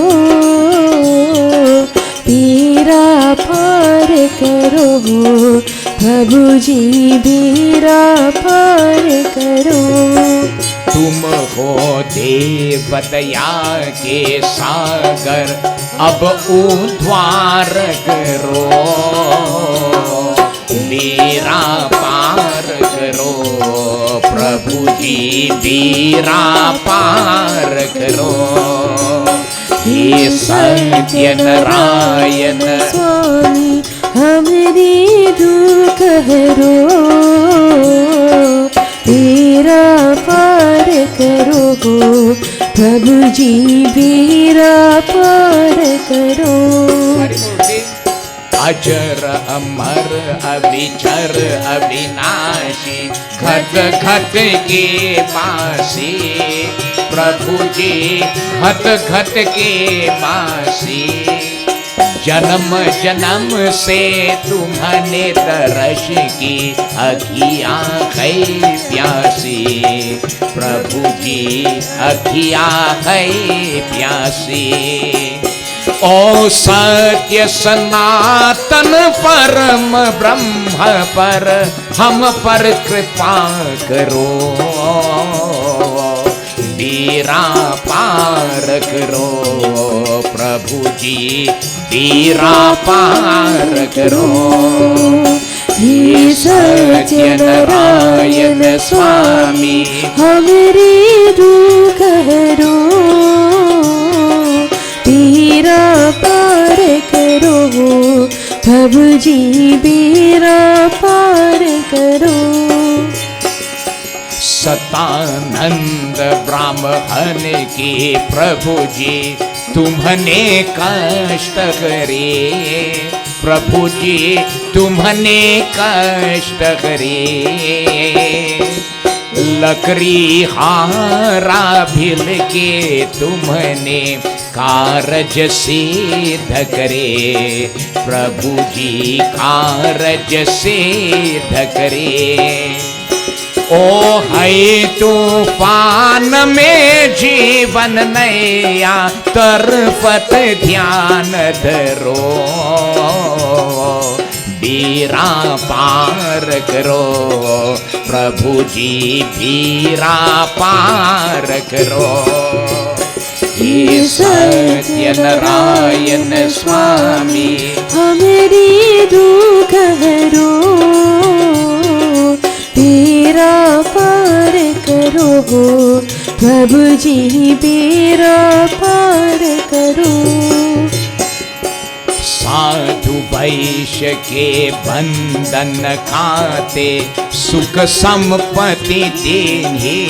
बेड़ा पार करो प्रभु जी बेड़ा पार करो तुम हो देव दया के सागर अब उद्धार करो बेड़ा पार करो प्रभु जी बेड़ा पार करो हे सत्यनारायण स्वामी हमरे दुख हरो बेड़ा पार करो प्रभु जी बेड़ा पार करो अजर अमर अविचर अविनाशी घट घट के पासी प्रभु जी घट घट के पासी जन्म जन्म से तुम्हारे दर्श की अखियाँ है प्यासी प्रभु जी अखियाँ है प्यासी ओ सत्य सनातन परम ब्रह्म पर हम पर कृपा करो बेड़ा पार करो प्रभु जी बेड़ा पार करो हे सत्यनारायण स्वामी हमरे दुख हरो बेड़ा पार करो प्रभु जी बेड़ा पार करो सतानंद ब्राह्मण के प्रभु जी तुम्हने कष्ट करे प्रभु जी तुम्हने कष्ट करे लकड़ी हारा भिल के तुम्हने कारज सिद्ध करे प्रभु जी कारज सिद्ध करे ओ है तूफान में जीवन नैया तरफत ध्यान धरो बेड़ा पार करो प्रभु जी बेड़ा पार करो हे सत्यनारायण स्वामी, हमारी दुख हरो, बेड़ा पार करो प्रभु जी, बेड़ा पार करो। साधु वैश्य के बंधन खाते सुख संपत्ति देने,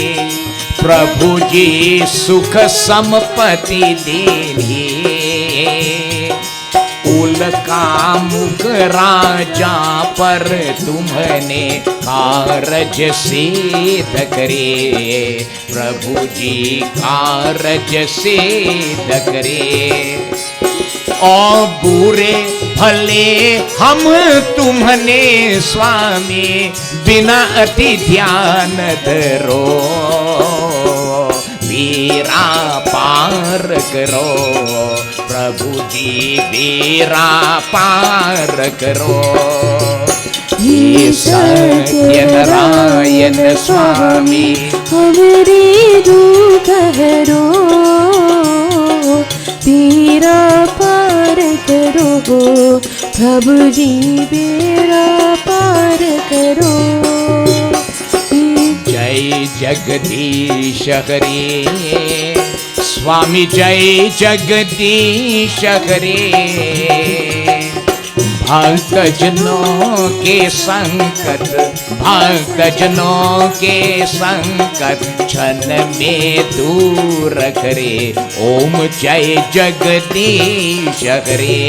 प्रभु जी सुख संपत्ति देने। उल्का मुख राजा पर तुमने कारज सिद्ध करे, प्रभु जी कारज सिद्ध करे। और बुरे भले हम तुम्हने स्वामी, बिना अति ध्यान धरो, बेड़ा पार करो, प्रभु जी बेड़ा पार करो। हे सत्यनारायण स्वामी, हमारी दुख हरो, बेड़ा पार करो प्रभु जी, बेड़ा पार करो। जय जगदीश हरे स्वामी, जय जगदीश हरे। भक्त जनों के संकट, भक्त जनों के संकट क्षण में दूर करे, ओम जय जगदीश हरे,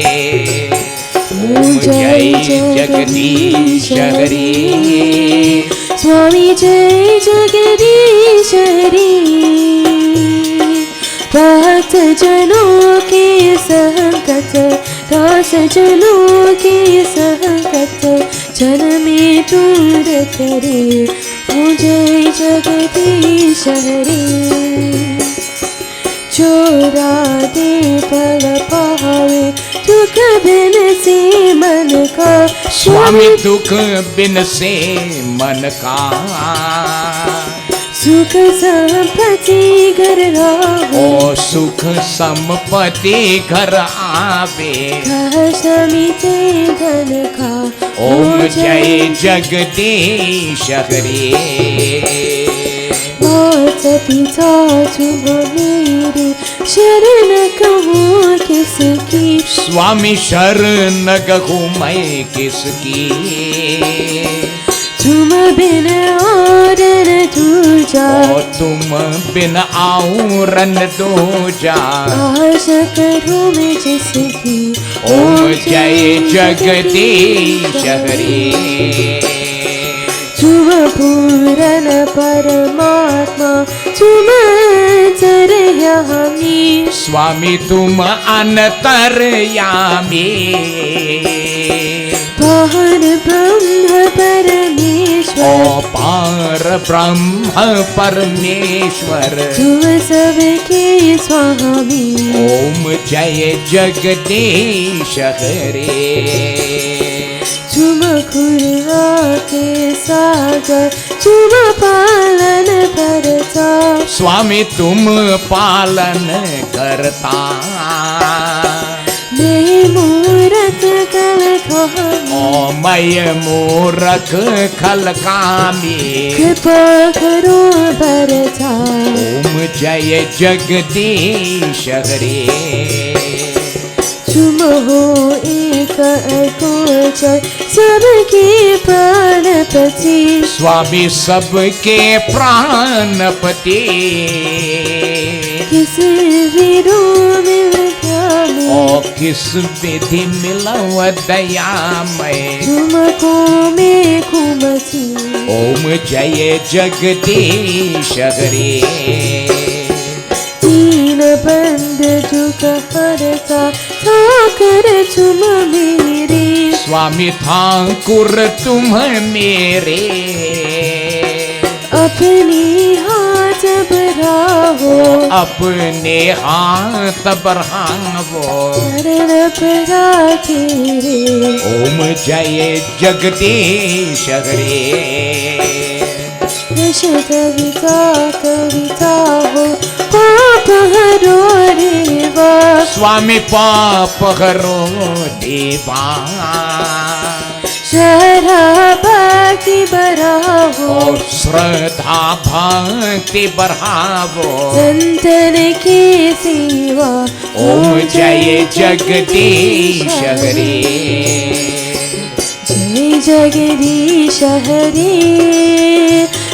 ओम जय जगदीश हरे। स्वामी जय जगदीश हरे, भक्त जनों के संकट, दास जनों के संकट क्षण में दूर करे, ओ जय जगदीश हरे। चोरा दे पल पावे, दुख बिन से मन का, स्वामी दुख बिन से मन का। सुख संपत्ति घर आवे, ओ सुख संपत्ति घर आवे, स्वामी जय धन का, ओम जय जगदीश हरे। माता पिता तुम मेरे, शरण कहूँ किसकी, स्वामी शरण कहूँ मैं किसकी। तुम बिन और न दूजा, ओ तुम बिन आऊरन दूजा, आशा करूँ मैं जिसकी, ओम जय जगदीश हरे। तुम पूर्ण परमात्मा, तुम अंतर्यामी, स्वामी तुम अंतर्यामी। पार ब्रह्म परमेश्वर, ओ पार ब्रह्म परमेश्वर, तुम सबके स्वामी, ओम जय जगदीश हरे। तुम खुदा के सागर, तुम पालन करता, स्वामी तुम पालन करता। मैं मूरत कल खामी, ओ मैं मूरख खल कामी, कृपा करो बरता, ओम जय जगदीश हरे। तुम हो एक अगोचर, सबके प्राणपति, स्वामी सबके प्राणपति। किस विधि मिल ओ किस विधि मिलव दयामय, तुमको मैं कुमति, ओम जय जगदीश हरे। दीन बंद दुख हरता, ठाकर तुम मेरे, स्वामी ठाकुर तुम मेरे। अपने हाथ बढ़ाओ, अपने हाथ बढ़ावो, शरण परा तेरे, ओम जय जगदीश हरे। कविता कविता हो, पाप हरो देवा स्वामी पाप हरो देवा श्रद्धा भक्ति बढ़ावो और श्रद्धा भक्ति बढ़ावो संतन की सेवा ओम जय जगदीश हरे जय जगदीश हरे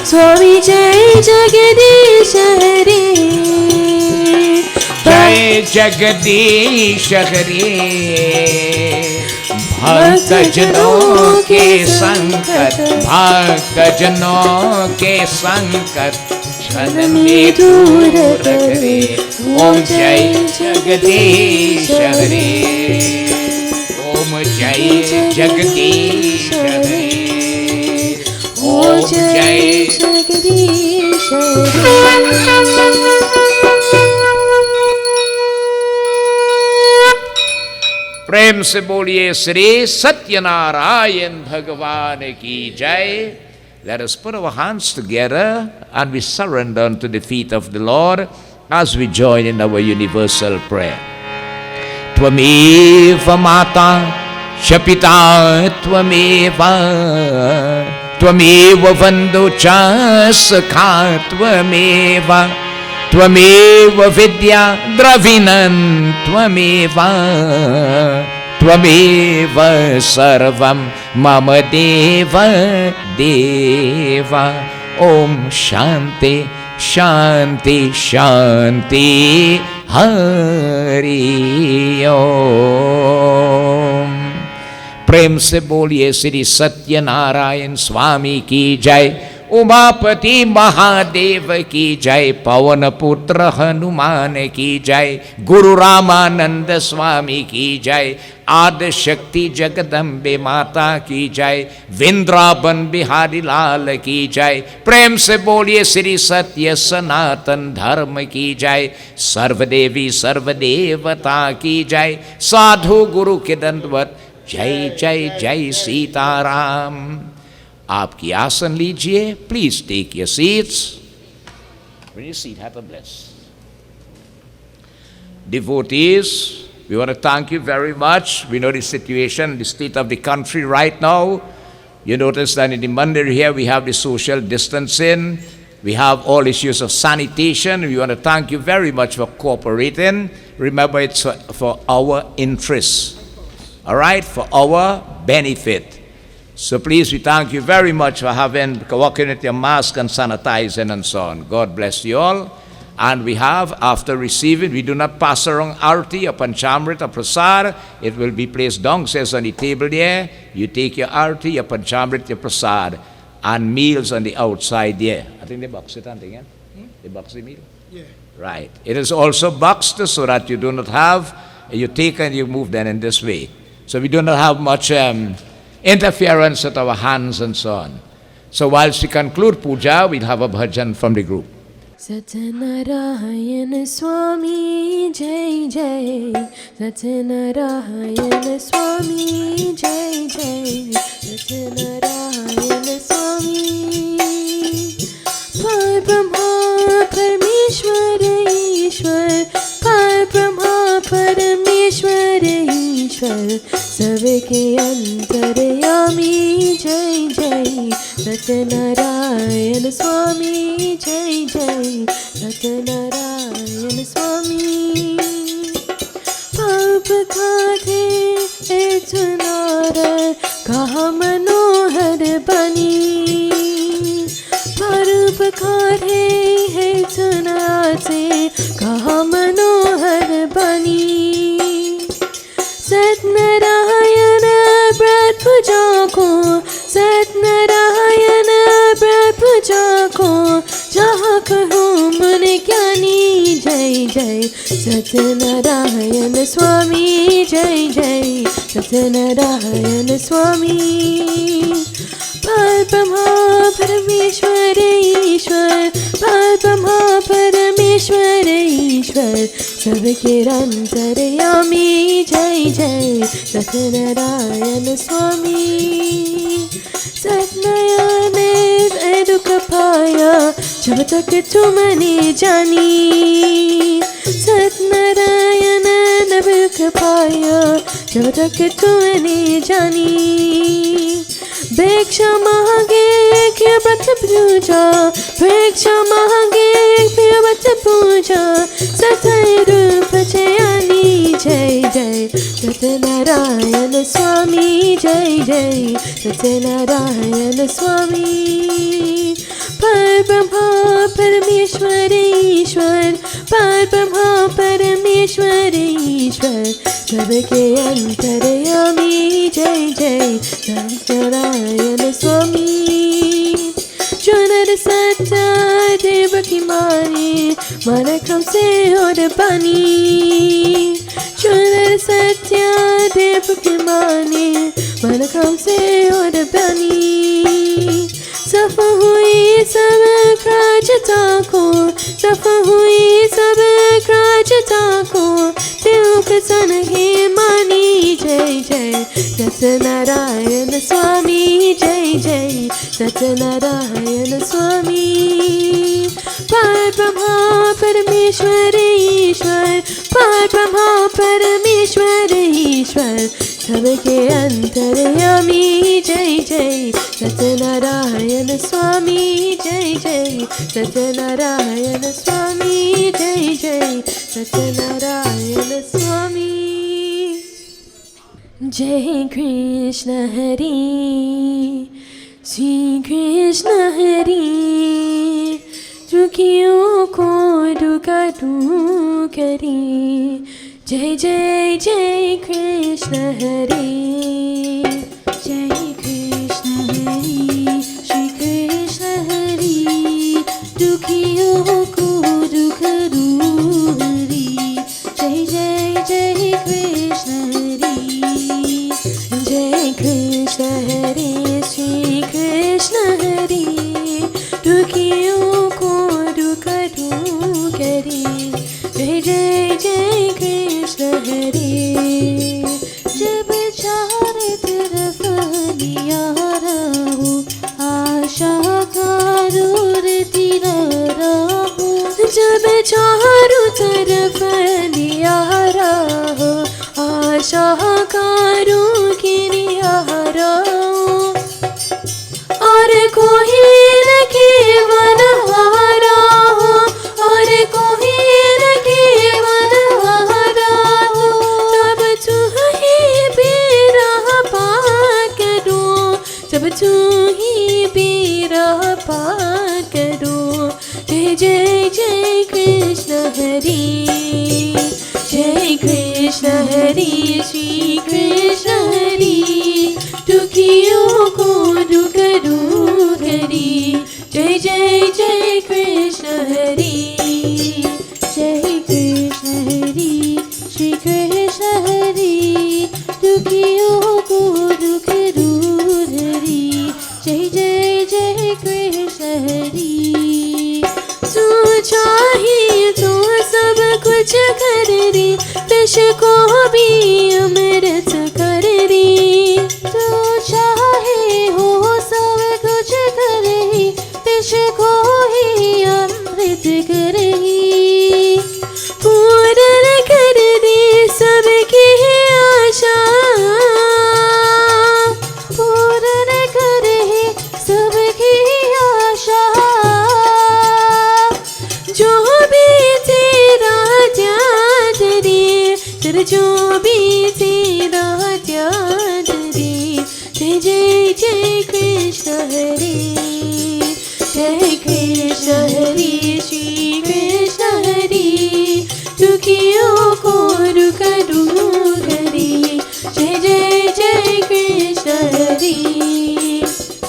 स्वामी जय जगदीश हरे जय जगदीश हरे भक्तजनों के संकट भक्तजनों के संकट क्षण में दूर करे ओम जय जगदीश हरे ओम जय जगदीश हरे ओम जय जगदीश हरे प्रेम से बोलिए श्री सत्यनारायण भगवान की जय. Let us put our hands together and we surrender unto the feet of the Lord as we join in our universal prayer. Tvameva Mata Shapita Tvameva Tvameva Vanducha Sakha Tvameva Tvameva Vidya Dravinan Tvameva Tvameva Sarvam Mama Deva Deva Om Shanti Shanti Shanti Hari Om. प्रेम से बोलिए श्री सत्यनारायण स्वामी की जय. उमापति महादेव की जय. पवन पुत्र हनुमान की जय. गुरु रामानंद स्वामी की जय. आदि शक्ति जगदम्बे माता की जय. वृंदावन बिहारी लाल की जय. प्रेम से बोलिए श्री सत्य सनातन धर्म की जय. सर्वदेवी सर्वदेवता की जय. साधु गुरु के दंडवत जय जय जय सीताराम. आपकी आसन लीजिए. Please take your seats. When you sit, have a bless. Devotees, we want to thank you very much. We know the situation, the state of the country right now. You notice that in the mandir here we have the social distancing. We have all issues of sanitation. We want to thank you very much for cooperating. Remember, it's for our interests. All right, for our benefit. So please, we thank you very much for working with your mask and sanitizing and so on. God bless you all. And we have, after receiving, we do not pass around arti or panchamrit or prasad. It will be placed downstairs on the table there. You take your arti, your panchamrit, your prasad, and meals on the outside there. I think they box it, again. They box the meal? Yeah. Right. It is also boxed so that you do not have, you take and you move them in this way. So we do not have much interference with our hands and so on. So whilst we conclude puja, we'll have a bhajan from the group. Satyanarayan Swami Jai Jai. Satyanarayan Swami Jai Jai. Satyanarayan Swami. Par Brahma Parameshwar Ishwar. Par Brahma Parameshwar Ishwar. Sabke antaryami Jai Jai. Satyanarayan Swami Jai Jai. Satyanarayan Swami. Pap khathe etnara kaha manohar bani. Parp khathe etnase kaha manohar bani. Satnarayana Brad Puja ko. Satnarayana Brad Puja ko. Jaha kaho man gyani Jai Jai. Satnarayana Swami Jai Jai. Satnarayana Swami. Par Brahma Parameshwar Ishwar. Par Brahma Parameshwar Ishwar. Sabke antaryami Jai Jai. Satnarayana Swami. Satnayane Edukapaya जब तक तुमने जानी सत्यनारायण नभ पाया जब तक तुमने जानी भिक्षा मांगे क्यों बत पूजा भिक्षा मांगे क्यों बत पूजा सत्य रूप जयानी जय जय सत्यनारायण स्वामी जय जय सत्यनारायण स्वामी परब्रह्मा परमेश्वर ईश्वर परब्रह्मा परमेश्वर ईश्वर सबके अंतर्यामी जय जय सत्यनारायण स्वामी चुनर सत्य देव की माने मन कम से और बनी चुनर सत्य देव की माने मन कम से और बनी सफ हुई सब काजता को सफ हुई सब काजता को तिलक सन ही मानी जय जय सत्यनारायण स्वामी जय जय सत्यनारायण स्वामी परब्रह्मा परमेश्वर ईश्वर परब्रह्मा परमेश्वर ईश्वर सबके अंतर्यामी जय जय सत्यनारायण स्वामी जय जय सत्यनारायण स्वामी जय जय सत्यनारायण स्वामी जय कृष्ण हरि श्री कृष्ण हरि दुखियों को दुख दूर करे जय जय जय कृष्ण हरि जय कृष्ण हरि श्री कृष्ण हरि दुखियों को दुख दूर करे जय जय जय कृष्ण हरि जय कृष्ण हरि श्री कृष्ण हरि दुखियों को दुख दूर करे जय जय जय कृष्ण हरि जब चारों तरफ नियारा हो आशा का दूर तिनारा हो जब चारों तरफ नियारा हो आशा का रूह की नियारा हो और कोई न केवल हारा हो और कोई न केवल हारा हो तब तू ही बेरा पार करो जब तू ही बेरा पार करो जय जय जय कृष्ण हरि जय कृष्ण हरि श्री कृष्ण हरि दुखियों को दुख दूर करे जय जय जय कृष्ण हरि जय कृष्ण हरि श्री कृष्ण हरि दुखियों को दुख दूर करे जय जय जय कृष्ण हरि तू चाहिए तो सब कुछ कर रे विष को भी अमृत कर रे तू चाहे हो सब कुछ कर रे विष को ही अमृत कर रे पूर्ण कर दे सबकी आशा पूर्ण कर सबकी आशा जो भी तेरा त्याग रे तेरे जो भी तेरा त्याग रे जय जय जय कृष्ण हरि जय कृष्ण हरि श्री कृष्ण हरि दुखियों को दुख दूर करे जय जय जय कृष्ण हरि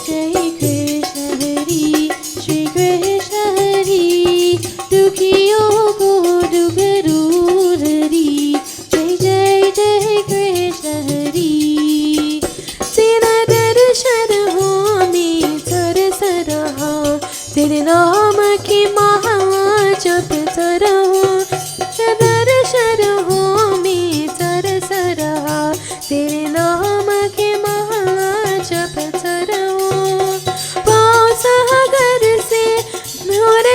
जय कृष्ण हरि श्री कृष्ण हरि दुखियों को दुख दूर करे जय जय जय कृष्ण हरि तेरा दर्शन हो मैं तरस रहा तेरे नाम की महा जपत रहो दर्शन हो मैं तरस रहा तेरे नाम के महा जपत रहो पाँव सागर से मोर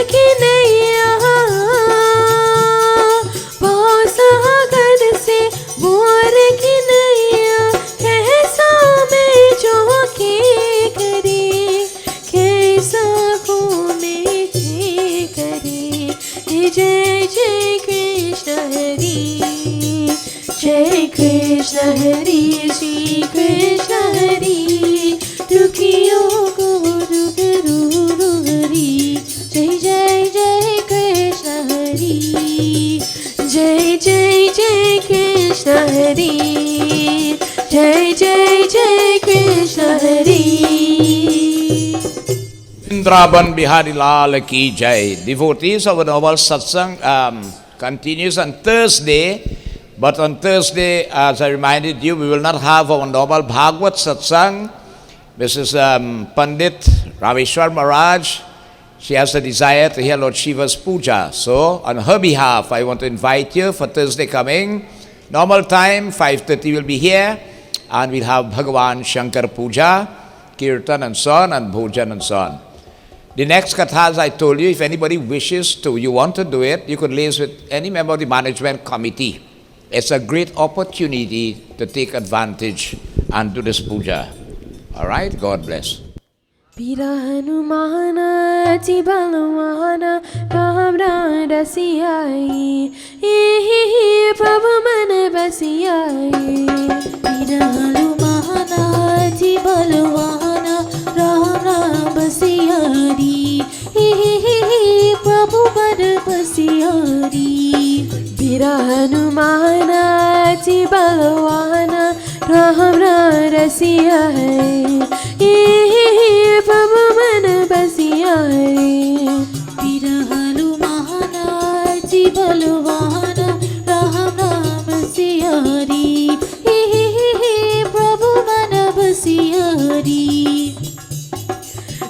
कृष्ण हरे श्री कृष्ण हरे दुखियों को दुख दूर हरी जय जय जय कृष्ण हरे जय जय जय कृष्ण हरे जय जय जय कृष्ण हरे Vrindavan Bihari Lal Ki Jai. Devotees of a noble satsang continues on Thursday. But on Thursday, as I reminded you, we will not have our noble Bhagavad satsang. Mrs. Pandit Raveshwar Maharaj, she has a desire to hear Lord Shiva's puja. So, on her behalf, I want to invite you for Thursday coming. Normal time, 5:30 will be here. And we'll have Bhagavan Shankar puja, kirtan and so on, and bhojan and so on. The next katha, as I told you, if anybody wishes to, you want to do it, you could liaise with any member of the management committee. It's a great opportunity to take advantage and do this puja. All right? God bless. Pira Hanumana Tibalamana Ramra Dasiyai Prabhu Mana Basiyai Pira Hanumana Tibalamana Ramra Basiyari Prabhu Mana Basiyari Pira Hanumana Tibalamana Ramra Dasiyai Prabhu Mana Basiyai Pira Hanumana Tibalamana Ramra Basiyari Prabhu Mana Basiyari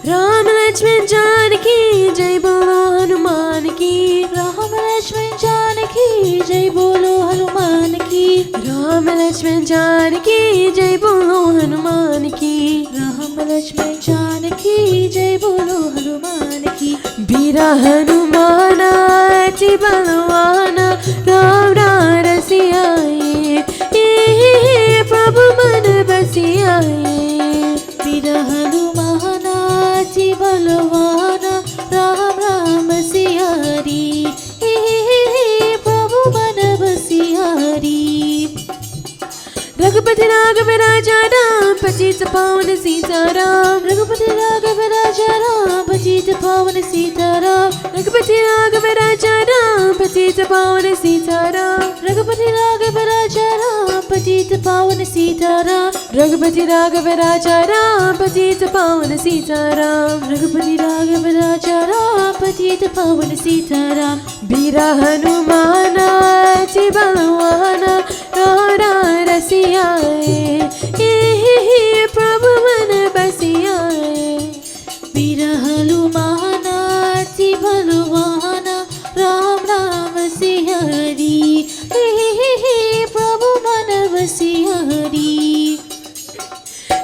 Ram Lakshman Janaki Jai Bolo Hanuman Ki Ram Lakshman Janaki Jai Bolo Hanuman Ki Ram Lakshman Janaki Jai Bolo Hanuman Ki Ram Lakshman Janaki Jai Bolo Hanuman Ki Bira Hanumana Tibalamana Ram Rasiyai Prabhu Mana Basiyai Bira Hanumana Tibalamana Ram Siyari Prabhu Mana Basiyari Raghupati Raghav Raja Ram Pachita Pavana Sita Ram Raghupati Raghav Raja Ram Pachita Pavana Sita Ram Raghupati Raghav Raja Ram Pachita Pavana Sita Ram Raghupati Raghav Raja Ram Pachita Pavana Sita Ram Raghupati Raghav Raja Ram Pachita Pavana Sita Ram Raghupati Raghav Raja Ram Pachita Pavana Sita Ram Bira Hanumana Tibalamana Rara Rasiyai Prabhu Mana Basiyai Bira Hanumana Tibalamana Ram Siyari Prabhu Mana Basiyari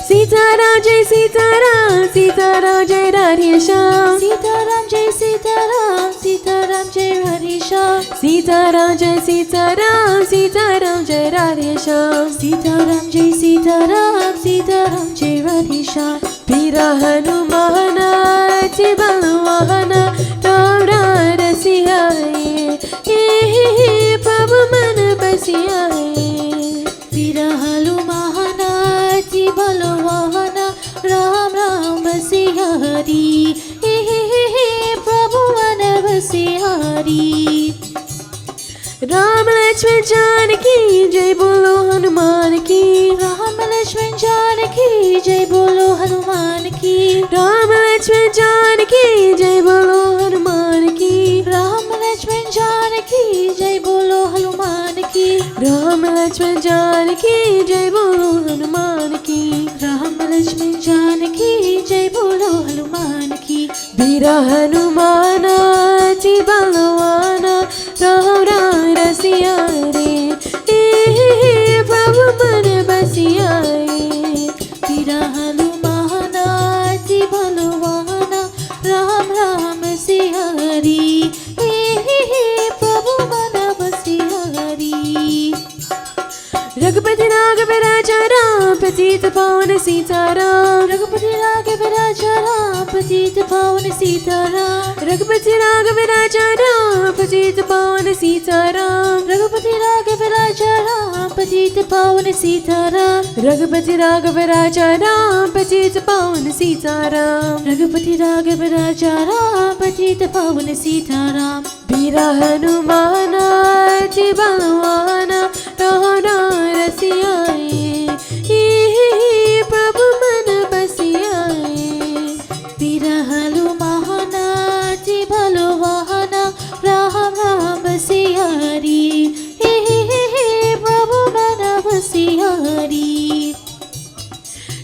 Sitaram Jai Sitaram Sitaram Jai Radhe Shyam Sitaram Jai Sitaram Sitaram Jai Radhe Shyam Sitaram Jai Sitaram Sitaram Jai Radhe Shyam Sitaram Jai Sitaram Sitaram Jai Radhe Shyam Bira Hanumana Tibalamana Ram Rasiyai Prabhu Mana Basiyai Bira Hanumana Tibalamana Ram Basiyari Prabhu Mana Basiyari Ram Lakshman Janaki Jai Bolo Hanuman Ki Ram Lakshman Janaki Jai Bolo Hanuman Ki Ram Lakshman Janaki Jai Bolo Hanuman Ki Ram Lakshman Janaki Jai Bolo Hanuman Ki Ram Lakshman Janaki Jai Bolo Hanuman Ki Ram Lakshman Janaki Jai Bolo Hanuman Ki Bira Hanumana Tibalamana Ram Rasiyai Prabhu Mana Basiyai Bira Hanumana Tibalamana Ram Siyari Prabhu Mana Basiyari Raghupati Raghav Raja Ram पतित पावन सीताराम रघुपति राघव राजा राम पतित पावन सीताराम रघुपति राघव राजा राम पतित पावन सीताराम रघुपति राघव राजा राम पतित पावन सीताराम रघुपति राघव राजा राम पतित पावन सीताराम रघुपति राघव राजा राम पतित पावन सीताराम वीर हनुमान अति बलवान राम रसियाए प्रभु मन बसियाए वीर हनुमान अति बलवान राम राम सियारी प्रभु मन बसियारी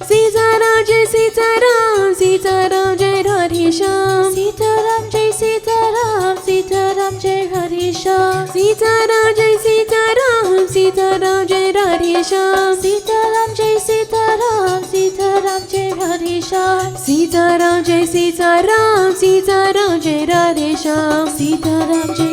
सीताराम जय सीताराम सीताराम जय राधे श्याम सीताराम जय सीताराम सीताराम जय हरे श्याम सीताराम जय सीताराम सीताराम जय राधे श्याम सीताराम जय सीताराम सीताराम जय हरे श्याम सीताराम जय सीताराम सीताराम जय राधे श्याम सीताराम जय